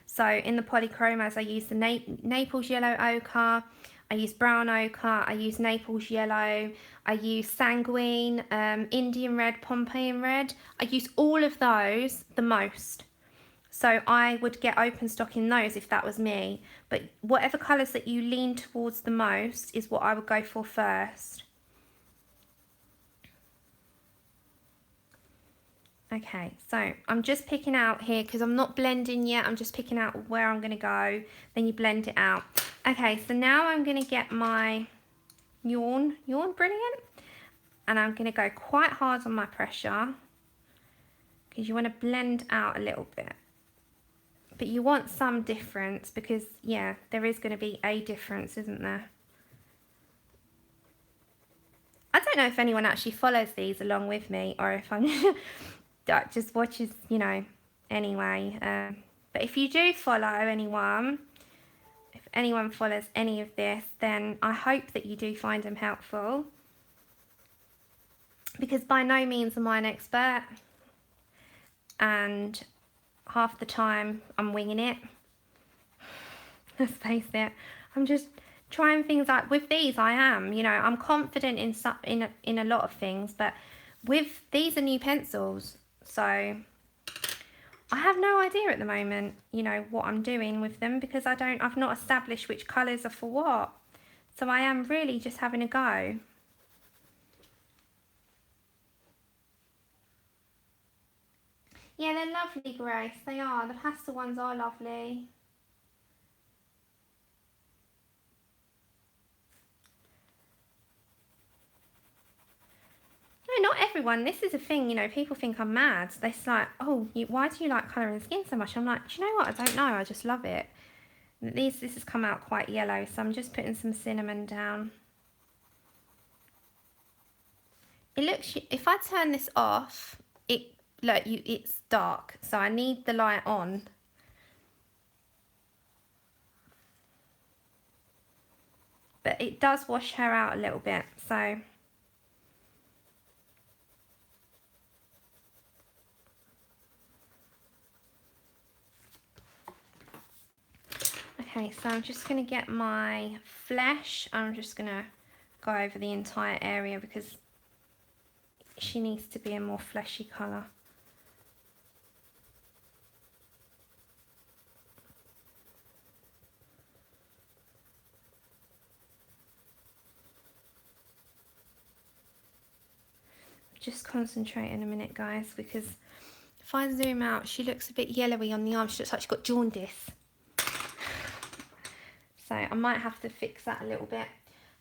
So in the polychromos, I use the Naples yellow ochre, I use brown ochre, I use Naples yellow, I use sanguine, Indian red, Pompeian red. I use all of those the most. So I would get open stock in those if that was me. But whatever colours that you lean towards the most is what I would go for first. Okay, so I'm just picking out here because I'm not blending yet. I'm just picking out where I'm going to go. Then you blend it out. Okay, so now I'm going to get my Yawn Brilliant. And I'm going to go quite hard on my pressure, because you want to blend out a little bit. But you want some difference, because, yeah, there is going to be a difference, isn't there? I don't know if anyone actually follows these along with me, or if I'm just watches, you know, anyway. But if you do follow anyone, if anyone follows any of this, then I hope that you do find them helpful. Because by no means am I an expert. And half the time I'm winging it. Let's face it. I'm just trying things like with these. I am, you know, I'm confident in in a lot of things, but with these are new pencils, so I have no idea at the moment, you know, what I'm doing with them, because I've not established which colours are for what. So I am really just having a go. Yeah, they're lovely, Grace. They are. The pastel ones are lovely. No, not everyone. This is a thing, you know, people think I'm mad. They're like, oh, why do you like colouring skin so much? I'm like, do you know what? I don't know. I just love it. This has come out quite yellow, so I'm just putting some cinnamon down. It looks, if I turn this off, it's dark, so I need the light on. But it does wash her out a little bit, so. Okay, so I'm just going to get my flesh. I'm just going to go over the entire area because she needs to be a more fleshy colour. Just concentrate in a minute, guys, because if I zoom out, she looks a bit yellowy on the arm. She looks like she's got jaundice. So I might have to fix that a little bit.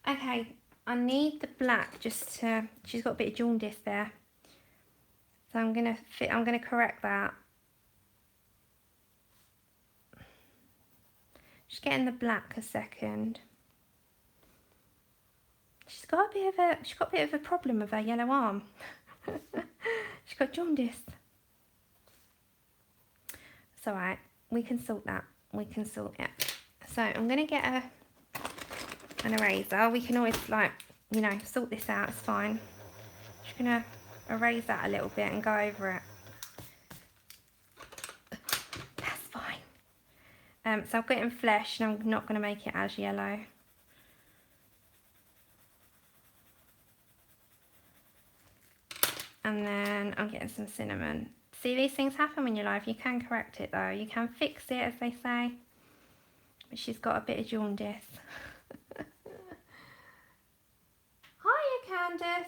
Okay, I need the black just to, she's got a bit of jaundice there. So I'm gonna correct that. Just getting the black a second. She's got a bit of a problem with her yellow arm. She's got jaundice. It's alright, we can sort that. We can sort it. So I'm gonna get an eraser. We can always, like, you know, sort this out, it's fine. Just gonna erase that a little bit and go over it. That's fine. So I've got it in flesh and I'm not gonna make it as yellow. And then I'm getting some cinnamon. See, these things happen when you're live. You can correct it though. You can fix it, as they say. But she's got a bit of jaundice. Hiya, Candice.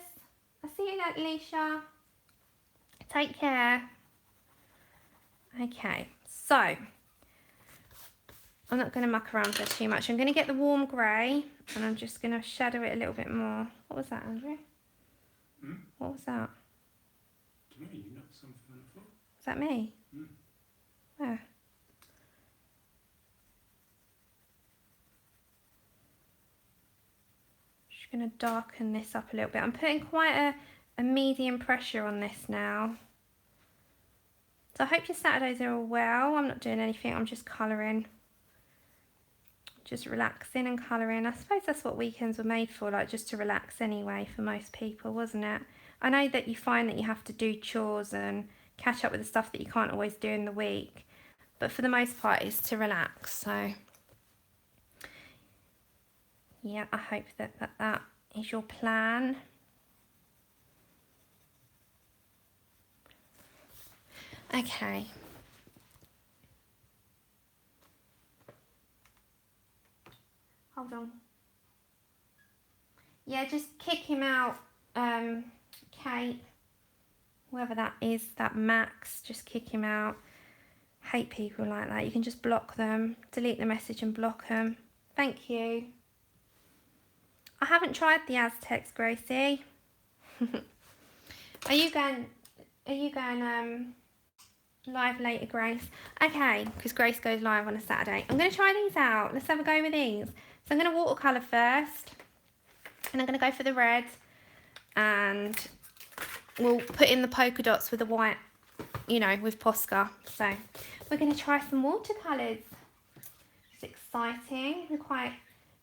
I'll see you later, Alicia. Take care. Okay, so I'm not going to muck around with it too much. I'm going to get the warm grey and I'm just going to shadow it a little bit more. What was that, Andrew? Hmm? What was that? You knocked something on the floor. Was that me? Hmm. Where? Just going to darken this up a little bit. I'm putting quite a medium pressure on this now. So I hope your Saturdays are all well. I'm not doing anything, I'm just colouring. Just relaxing and colouring. I suppose that's what weekends were made for, like just to relax anyway for most people, wasn't it? I know that you find that you have to do chores and catch up with the stuff that you can't always do in the week. But for the most part, it's to relax. So, yeah, I hope that is your plan. Okay. Hold on. Yeah, just kick him out, Kate. Whoever that is, that Max, just kick him out. Hate people like that. You can just block them, delete the message and block them. Thank you. I haven't tried the Aztecs, Gracie. Are you going live later, Grace? Okay, because Grace goes live on a Saturday. I'm going to try these out. Let's have a go with these. So I'm going to watercolour first. And I'm going to go for the red. And we'll put in the polka dots with the white, you know, with Posca. So we're going to try some watercolours. It's exciting. I'm quite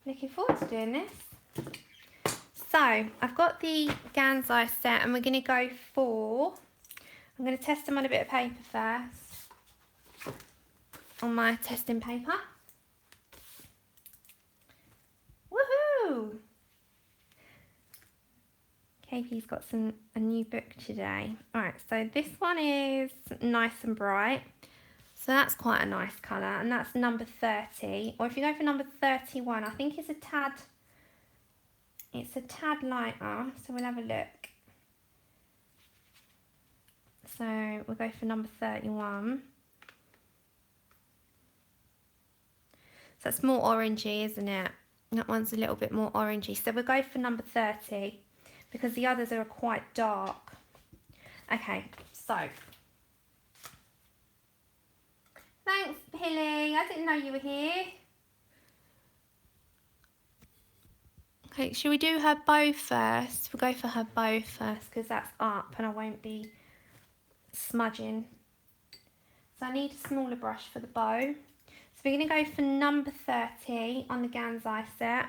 looking forward to doing this. So I've got the Gansai set and we're going to go for, I'm going to test them on a bit of paper first. On my testing paper. Woo! KP's got a new book today. Alright, so this one is nice and bright. So that's quite a nice colour, and that's number 30. Or if you go for number 31, I think it's a tad lighter, so we'll have a look. So we'll go for number 31. So it's more orangey, isn't it? That one's a little bit more orangey. So we'll go for number 30 because the others are quite dark. Okay, so. Thanks, Hilly. I didn't know you were here. Okay, should we do her bow first? We'll go for her bow first because that's up and I won't be smudging. So I need a smaller brush for the bow. So we're going to go for number 30 on the Gansai set.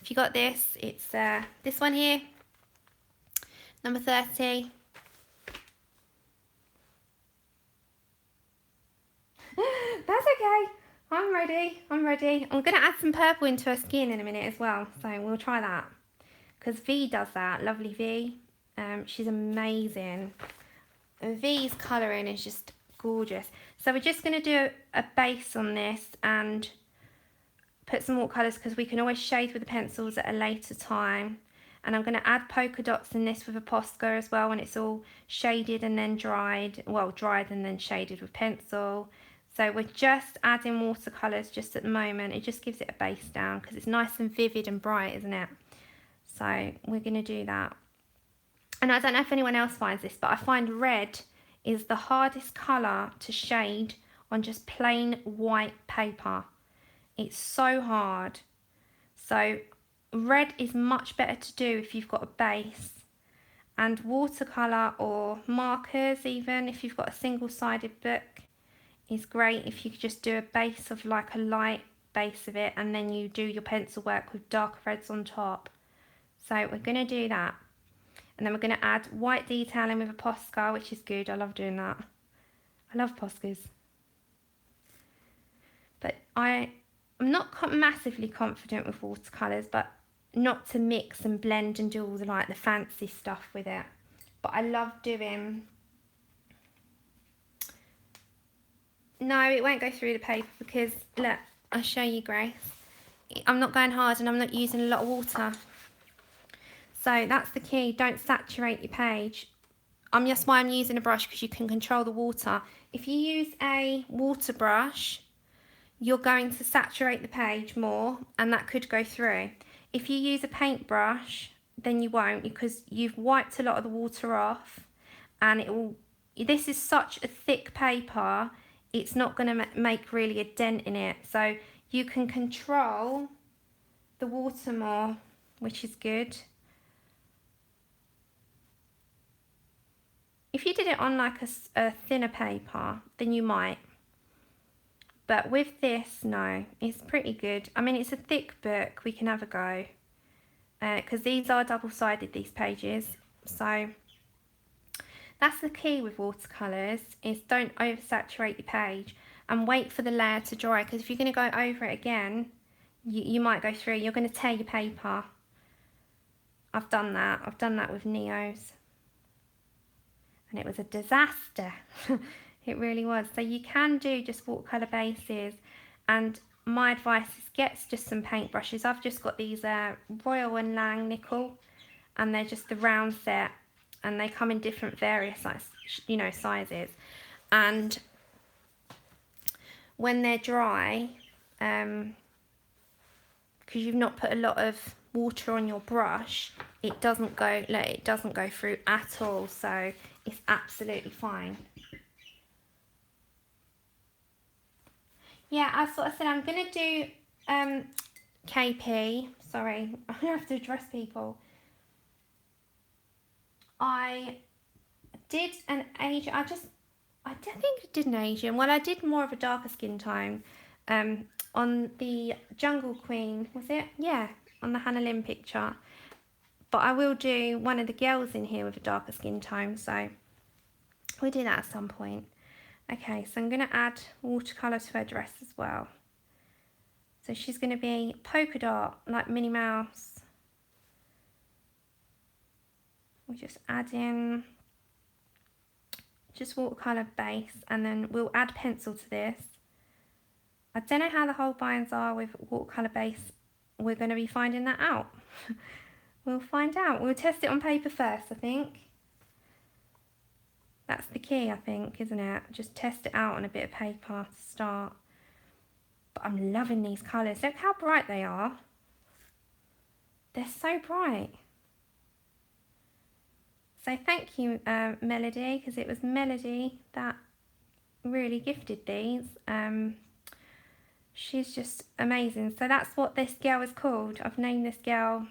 If you got this, it's this one here, number 30. That's okay. I'm ready. I'm going to add some purple into her skin in a minute as well. So we'll try that. Because V does that. Lovely V. She's amazing. And V's colouring is just gorgeous. So we're just going to do a base on this and put some watercolours because we can always shade with the pencils at a later time. And I'm going to add polka dots in this with a Posca as well when it's all shaded and then dried. Well, dried and then shaded with pencil. So we're just adding watercolours just at the moment. It just gives it a base down because it's nice and vivid and bright, isn't it? So we're going to do that. And I don't know if anyone else finds this, but I find red is the hardest colour to shade on just plain white paper. It's so hard. So red is much better to do if you've got a base. And watercolour or markers even, if you've got a single-sided book, is great if you could just do a base of like a light base of it and then you do your pencil work with darker reds on top. So we're going to do that. And then we're going to add white detailing with a Posca, which is good. I love doing that. I love Poscas. But I'm not massively confident with watercolours, but not to mix and blend and do all the fancy stuff with it. But I love doing... No, it won't go through the paper because, look, I'll show you, Grace. I'm not going hard and I'm not using a lot of water. So that's the key, don't saturate your page. That's why I'm using a brush, because you can control the water. If you use a water brush, you're going to saturate the page more and that could go through. If you use a paintbrush, then you won't because you've wiped a lot of the water off and it will. This is such a thick paper, it's not going to make really a dent in it. So you can control the water more, which is good. If you did it on like a thinner paper, then you might. But with this, no, it's pretty good. I mean, it's a thick book, we can have a go. Because these are double-sided, these pages. So that's the key with watercolours, is don't oversaturate your page and wait for the layer to dry. Because if you're going to go over it again, you might go through. You're going to tear your paper. I've done that. I've done that with Neos. And it was a disaster. It really was. So you can do just watercolour bases. And my advice is get just some paintbrushes. I've just got these Royal and Lang nickel. And they're just the round set. And they come in different various sizes. And when they're dry, because you've not put a lot of water on your brush, it doesn't go through at all. So it's absolutely fine. Yeah, as what I said, I'm gonna do KP. Sorry, I'm gonna have to address people. I did an Asian. I don't think I did an Asian. Well, I did more of a darker skin tone on the Jungle Queen. Was it? Yeah, on the Hannah Lynn picture. But I will do one of the girls in here with a darker skin tone. So we'll do that at some point. Okay, so I'm going to add watercolour to her dress as well. So she's going to be polka dot, like Minnie Mouse. We'll just add in just watercolour base, and then we'll add pencil to this. I don't know how the Holbeins are with watercolour base. We're going to be finding that out. We'll find out. We'll test it on paper first, I think. That's the key, I think, isn't it? Just test it out on a bit of paper to start. But I'm loving these colours. Look how bright they are. They're so bright. So thank you, Melody, because it was Melody that really gifted these. She's just amazing. So that's what this girl is called. I've named this girl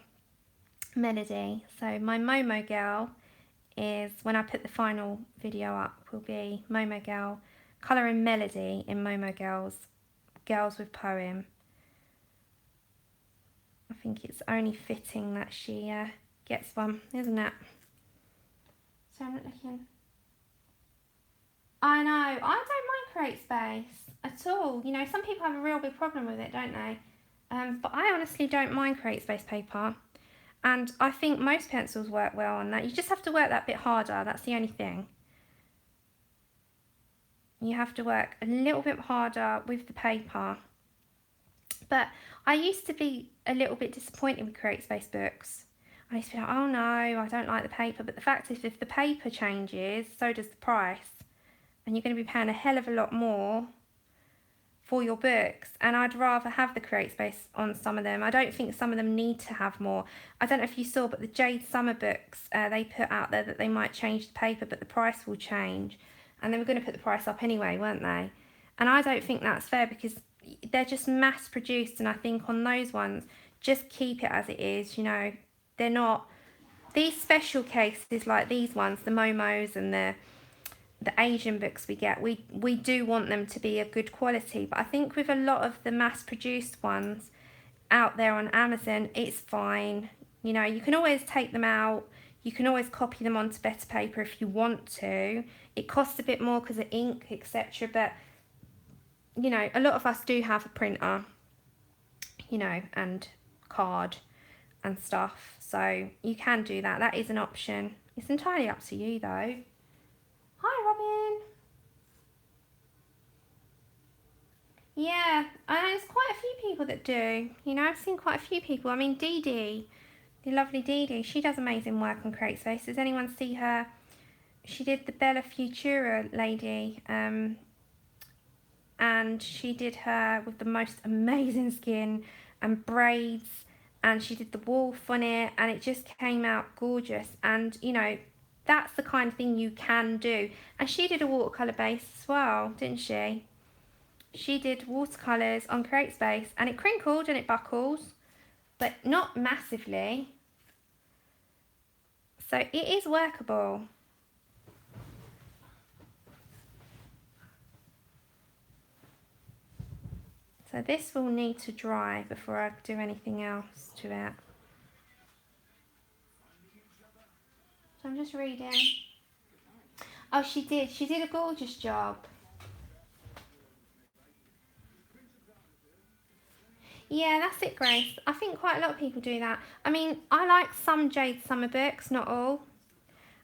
Melody. So my Momo girl is, when I put the final video up, will be Momo girl colouring Melody in Momo Girls with Poem. I think it's only fitting that she gets one, isn't it? So I'm not looking. I know, I don't mind create space at all. You know, some people have a real big problem with it, don't they? But I honestly don't mind create space paper. And I think most pencils work well on that. You just have to work that bit harder, that's the only thing. You have to work a little bit harder with the paper. But I used to be a little bit disappointed with create space books. I used to be like, oh no, I don't like the paper. But the fact is, if the paper changes, so does the price. And you're going to be paying a hell of a lot more for your books. And I'd rather have the create space on some of them. I don't think some of them need to have more. I don't know if you saw, but the Jade Summer books, they put out there that they might change the paper, but the price will change. And they were going to put the price up anyway, weren't they? And I don't think that's fair, because they're just mass produced. And I think on those ones, just keep it as it is. You know, they're not, these special cases like these ones, the Momos and the Asian books we get, we do want them to be a good quality. But I think with a lot of the mass produced ones out there on Amazon, it's fine. You know, you can always take them out. You can always copy them onto better paper if you want to. It costs a bit more because of ink, etc. But, you know, a lot of us do have a printer, you know, and card and stuff. So you can do that. That is an option. It's entirely up to you though. Hi, Robin. Yeah, and there's quite a few people that do. You know, I've seen quite a few people. I mean, Dee Dee, the lovely Dee Dee, she does amazing work on Create Space. Does anyone see her? She did the Bella Futura lady, and she did her with the most amazing skin and braids, and she did the wolf on it, and it just came out gorgeous. And, you know, that's the kind of thing you can do. And she did a watercolour base as well, didn't she? She did watercolours on Create Space, and it crinkled and it buckles, but not massively. So it is workable. So this will need to dry before I do anything else to it. So I'm just reading. Oh, she did a gorgeous job. Yeah, that's it, Grace. I think quite a lot of people do that. I mean, I like some Jade Summer books, not all.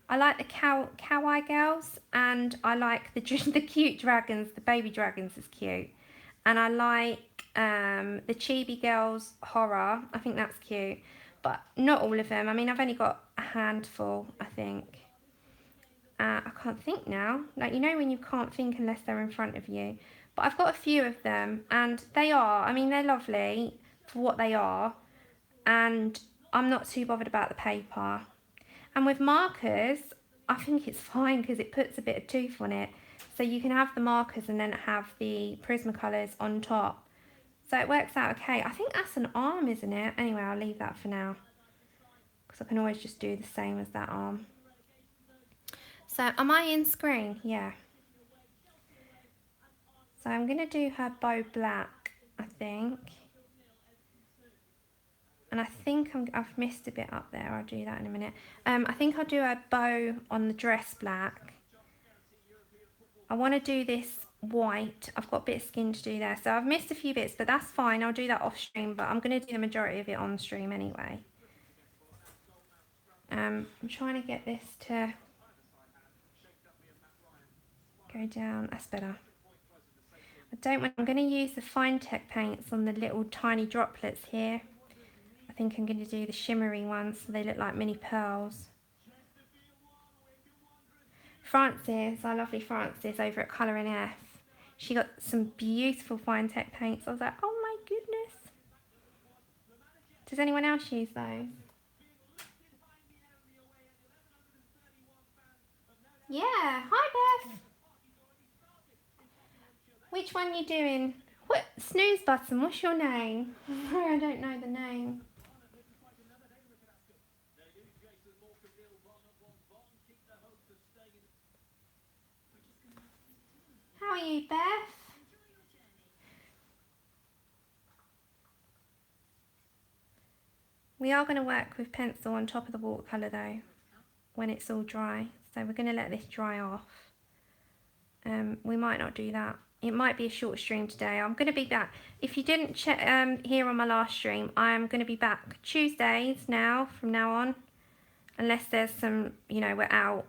I like the kawaii girls, and I like the cute dragons. The baby dragons is cute. And I like the chibi girls horror. I think that's cute. But not all of them. I mean, I've only got a handful, I think. I can't think now. Like, you know when you can't think unless they're in front of you. But I've got a few of them, and they are, I mean, they're lovely for what they are. And I'm not too bothered about the paper. And with markers, I think it's fine because it puts a bit of tooth on it. So you can have the markers and then have the Prismacolors on top. So it works out okay. I think that's an arm, isn't it? Anyway, I'll leave that for now, because I can always just do the same as that arm. So am I in screen? Yeah. So I'm going to do her bow black, I think. And I think I've missed a bit up there. I'll do that in a minute. I think I'll do a bow on the dress black. I want to do this white. I've got a bit of skin to do there. So I've missed a few bits, but that's fine. I'll do that off stream, but I'm going to do the majority of it on stream anyway. I'm trying to get this to go down. That's better. I'm going to use the fine tech paints on the little tiny droplets here. I think I'm going to do the shimmery ones so they look like mini pearls. Frances, our lovely Frances over at Colouring F, she got some beautiful fine tech paints. I was like, oh my goodness. Does anyone else use those? Yeah, hi Beth. Which one you doing? What snooze button? What's your name? I don't know the name. How are you, Beth? We are going to work with pencil on top of the watercolour though, when it's all dry. So we're going to let this dry off. We might not do that. It might be a short stream today. I'm going to be back. If you didn't hear on my last stream, I'm going to be back Tuesdays now, from now on. Unless there's some, we're out,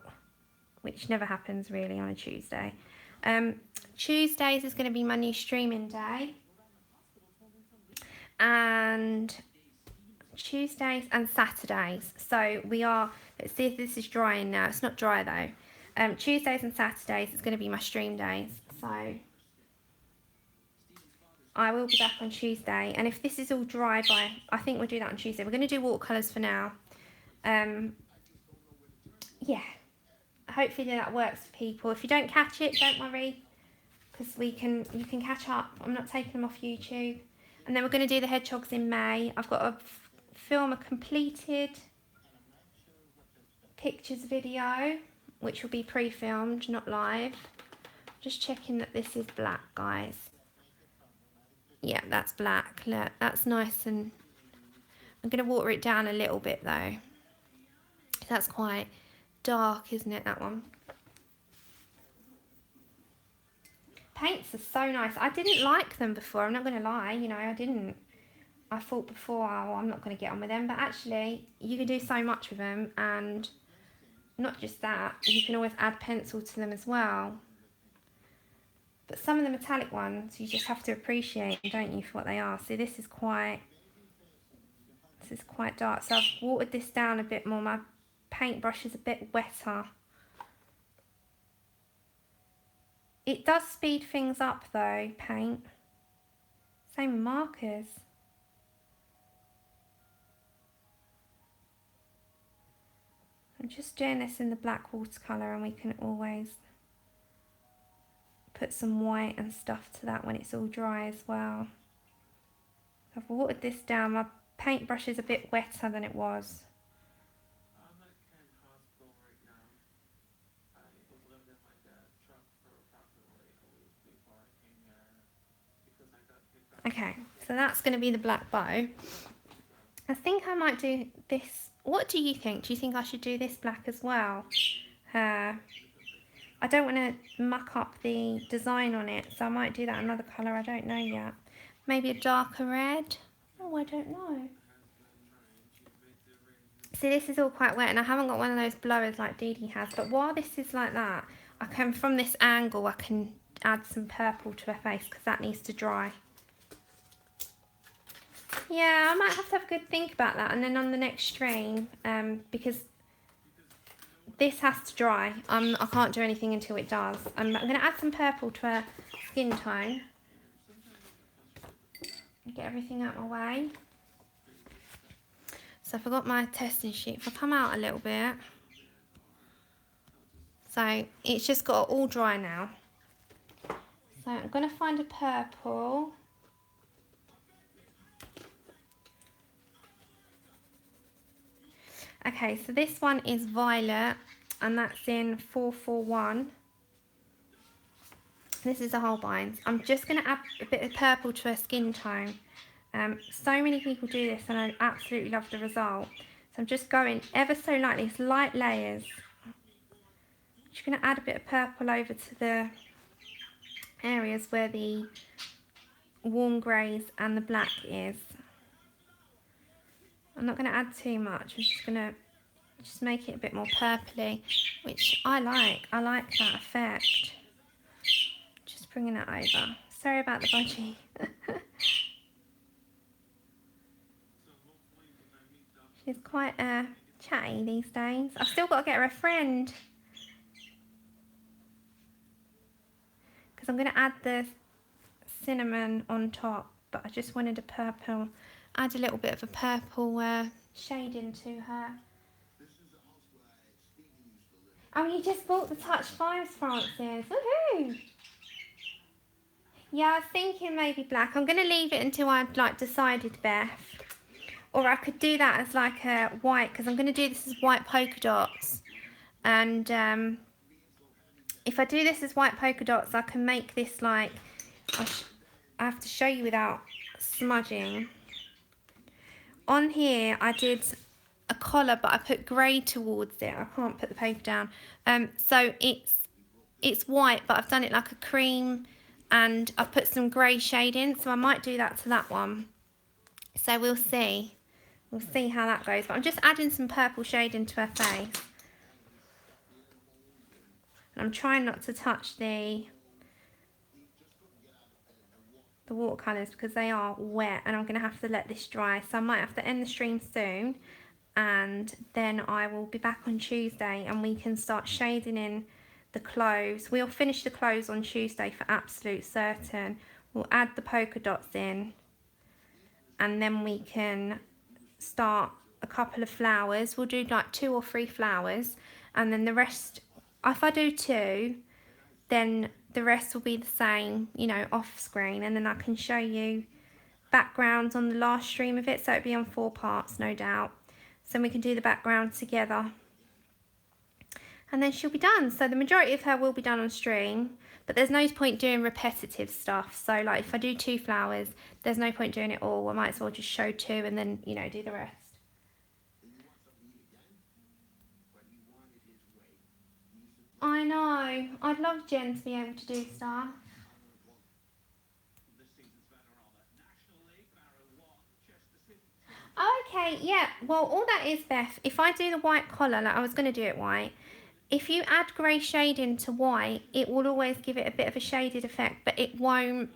which never happens really on a Tuesday. Tuesdays is going to be my new streaming day. And Tuesdays and Saturdays. So we are, let's see if this is drying now. It's not dry though. Tuesdays and Saturdays is going to be my stream days. So I will be back on Tuesday. And if this is all dry by, I think we'll do that on Tuesday. We're going to do watercolours for now. Yeah. Hopefully that works for people. If you don't catch it, don't worry. Because you can catch up. I'm not taking them off YouTube. And then we're going to do the hedgehogs in May. I've got to film a completed pictures video, which will be pre-filmed, not live. Just checking that this is black, guys. Yeah, that's black. Look, that's nice, and I'm going to water it down a little bit though. That's quite dark, isn't it, that one? Paints are so nice. I didn't like them before, I'm not going to lie, I didn't. I thought before, oh, I'm not going to get on with them, but actually you can do so much with them, and not just that, you can always add pencil to them as well. But some of the metallic ones you just have to appreciate, don't you, for what they are. See, this is quite dark, so I've watered this down a bit more. My paintbrush is a bit wetter. It does speed things up though, paint. Same with markers. I'm just doing this in the black watercolour, and we can always put some white and stuff to that when it's all dry as well. I've watered this down. My paintbrush is a bit wetter than it was. Okay, so that's going to be the black bow. I think I might do this. What do you think? Do you think I should do this black as well? I don't want to muck up the design on it, so I might do that another colour. I don't know yet. Maybe a darker red? Oh, I don't know. See, this is all quite wet, and I haven't got one of those blowers like Dee Dee has, but while this is like that, I can, from this angle, I can add some purple to her face, because that needs to dry. Yeah, I might have to have a good think about that, and then on the next stream, because this has to dry. I can't do anything until it does. I'm going to add some purple to her skin tone. Get everything out of my way. So I forgot my testing sheet. If I come out a little bit. So it's just got all dry now. So I'm going to find a purple. Okay, so this one is violet, and that's in 441. This is a Holbien. I'm just going to add a bit of purple to her skin tone. So many people do this, and I absolutely love the result. So I'm just going ever so lightly, it's light layers. Just going to add a bit of purple over to the areas where the warm greys and the black is. I'm not going to add too much. I'm just going to Just make it a bit more purpley, which I like. I like that effect. Just bringing that over. Sorry about the budgie. She's quite chatty these days. I've still got to get her a friend. Because I'm going to add the cinnamon on top. But I just wanted a purple, add a little bit of a purple shading to her. Oh, you just bought the Touch 5s, Francis. Woohoo! Yeah, I was thinking maybe black. I'm going to leave it until I've like decided, Beth. Or I could do that as like a white, because I'm going to do this as white polka dots. And if I do this as white polka dots, I can make this like, I have to show you without smudging. On here, I did a collar, but I put grey towards it. I can't put the paper down. So it's white, but I've done it like a cream, and I've put some grey shade in. So I might do that to that one. So we'll see. We'll see how that goes. But I'm just adding some purple shade into her face. And I'm trying not to touch the watercolours because they are wet, and I'm going to have to let this dry. So I might have to end the stream soon, and then I will be back on Tuesday and we can start shading in the clothes. We'll finish the clothes on Tuesday for absolute certain. We'll add the polka dots in, and then we can start a couple of flowers. We'll do like 2 or 3 flowers, and then the rest, if I do 2, then the rest will be the same, you know, off screen, and then I can show you backgrounds on the last stream of it, so it'll be on 4 parts, no doubt. So we can do the background together, and then she'll be done. So the majority of her will be done on stream, but there's no point doing repetitive stuff. So like if I do 2 flowers, there's no point doing it all. I might as well just show 2 and then, you know, do the rest. I know. I'd love Jen to be able to do stuff. Okay, yeah. Well, all that is, Beth, if I do the white collar, like I was going to do it white, if you add grey shade into white, it will always give it a bit of a shaded effect, but it won't,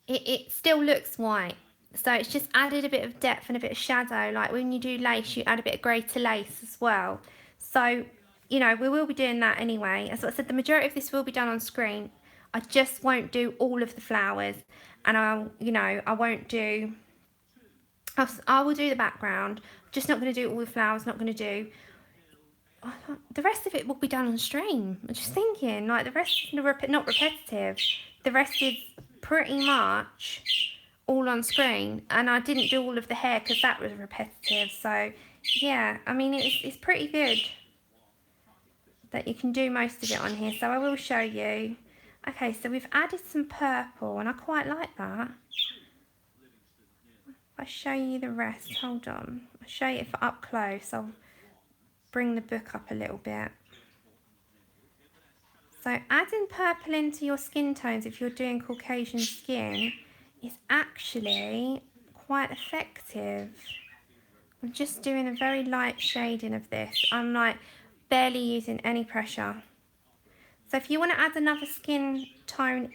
it still looks white. So it's just added a bit of depth and a bit of shadow. Like when you do lace, you add a bit of grey to lace as well. So, you know, we will be doing that anyway. As I said, the majority of this will be done on screen. I just won't do all of the flowers, and I'll, you know, I won't do, I will do the background. Just not going to do all the flowers, not going to do, the rest of it will be done on stream. I'm just thinking, like, the rest is not repetitive. The rest is pretty much all on screen, and I didn't do all of the hair because that was repetitive. So yeah, I mean, it's pretty good that you can do most of it on here. So I will show you. Okay, so we've added some purple, and I quite like that. I'll show you the rest. Hold on, I'll show you it for up close. I'll bring the book up a little bit. So adding purple into your skin tones, if you're doing Caucasian skin, is actually quite effective. I'm just doing a very light shading of this. I'm like barely using any pressure. So if you want to add another skin tone,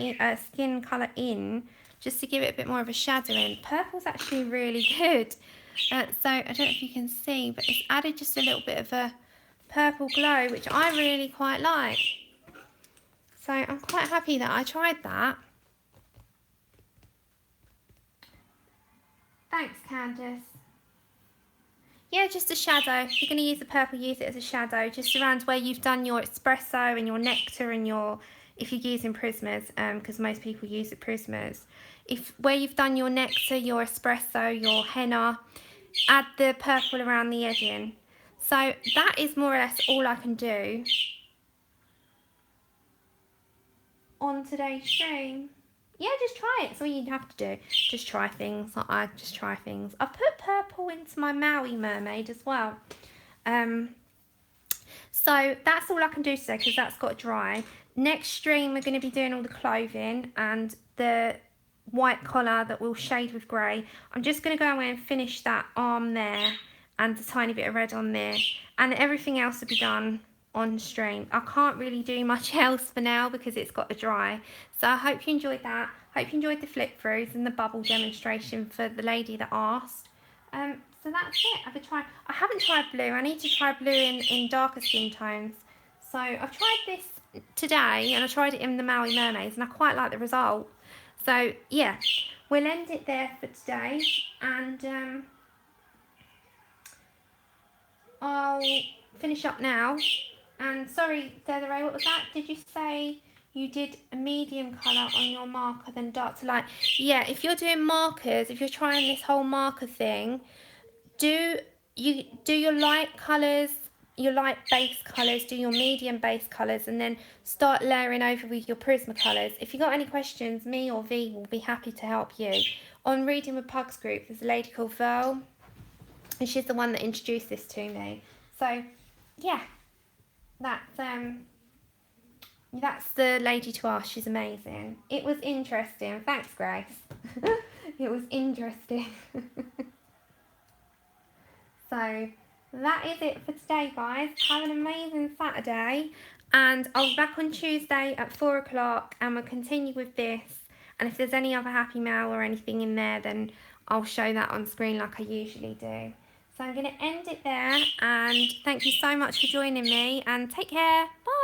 skin colour in, just to give it a bit more of a shadowing, purple's actually really good. So I don't know if you can see, but it's added just a little bit of a purple glow, which I really quite like. So I'm quite happy that I tried that. Thanks, Candice. Yeah, just a shadow. If you're going to use the purple, use it as a shadow, just around where you've done your espresso and your nectar and your, if you're using prismas, because most people use the prismas. Where you've done your nectar, your espresso, your henna, add the purple around the edging. So that is more or less all I can do on today's stream. Yeah, just try it. That's all you have to do. Just try things. Like I just try things. I've put purple into my Maui mermaid as well. So that's all I can do today because that's got to dry. Next stream we're going to be doing all the clothing and the white collar that will shade with grey. I'm just going to go away and finish that arm there and a tiny bit of red on there, and everything else will be done on stream. I can't really do much else for now because it's got to dry. So I hope you enjoyed that. Hope you enjoyed the flip throughs and the bubble demonstration for the lady that asked. So that's it. I haven't tried blue. I need to try blue in darker skin tones. So I've tried this today, and I tried it in the Maui Mermaids, and I quite like the result. So yeah, we'll end it there for today, and I'll finish up now. And sorry, Desiree, what was that? Did you say you did a medium colour on your marker, then dark to light? Yeah, if you're doing markers, if you're trying this whole marker thing, do your light colours, your light base colours, do your medium base colours, and then start layering over with your Prisma colours. If you've got any questions, me or V will be happy to help you. On Reading with Pugs group, there's a lady called Val, and she's the one that introduced this to me. So, yeah, that's the lady to ask. She's amazing. It was interesting. Thanks, Grace. It was interesting. So that is it for today, guys. Have an amazing Saturday, and I'll be back on Tuesday at 4 o'clock, and we'll continue with this. And if there's any other happy mail or anything in there, then I'll show that on screen like I usually do. So I'm going to end it there, and thank you so much for joining me, and take care. Bye.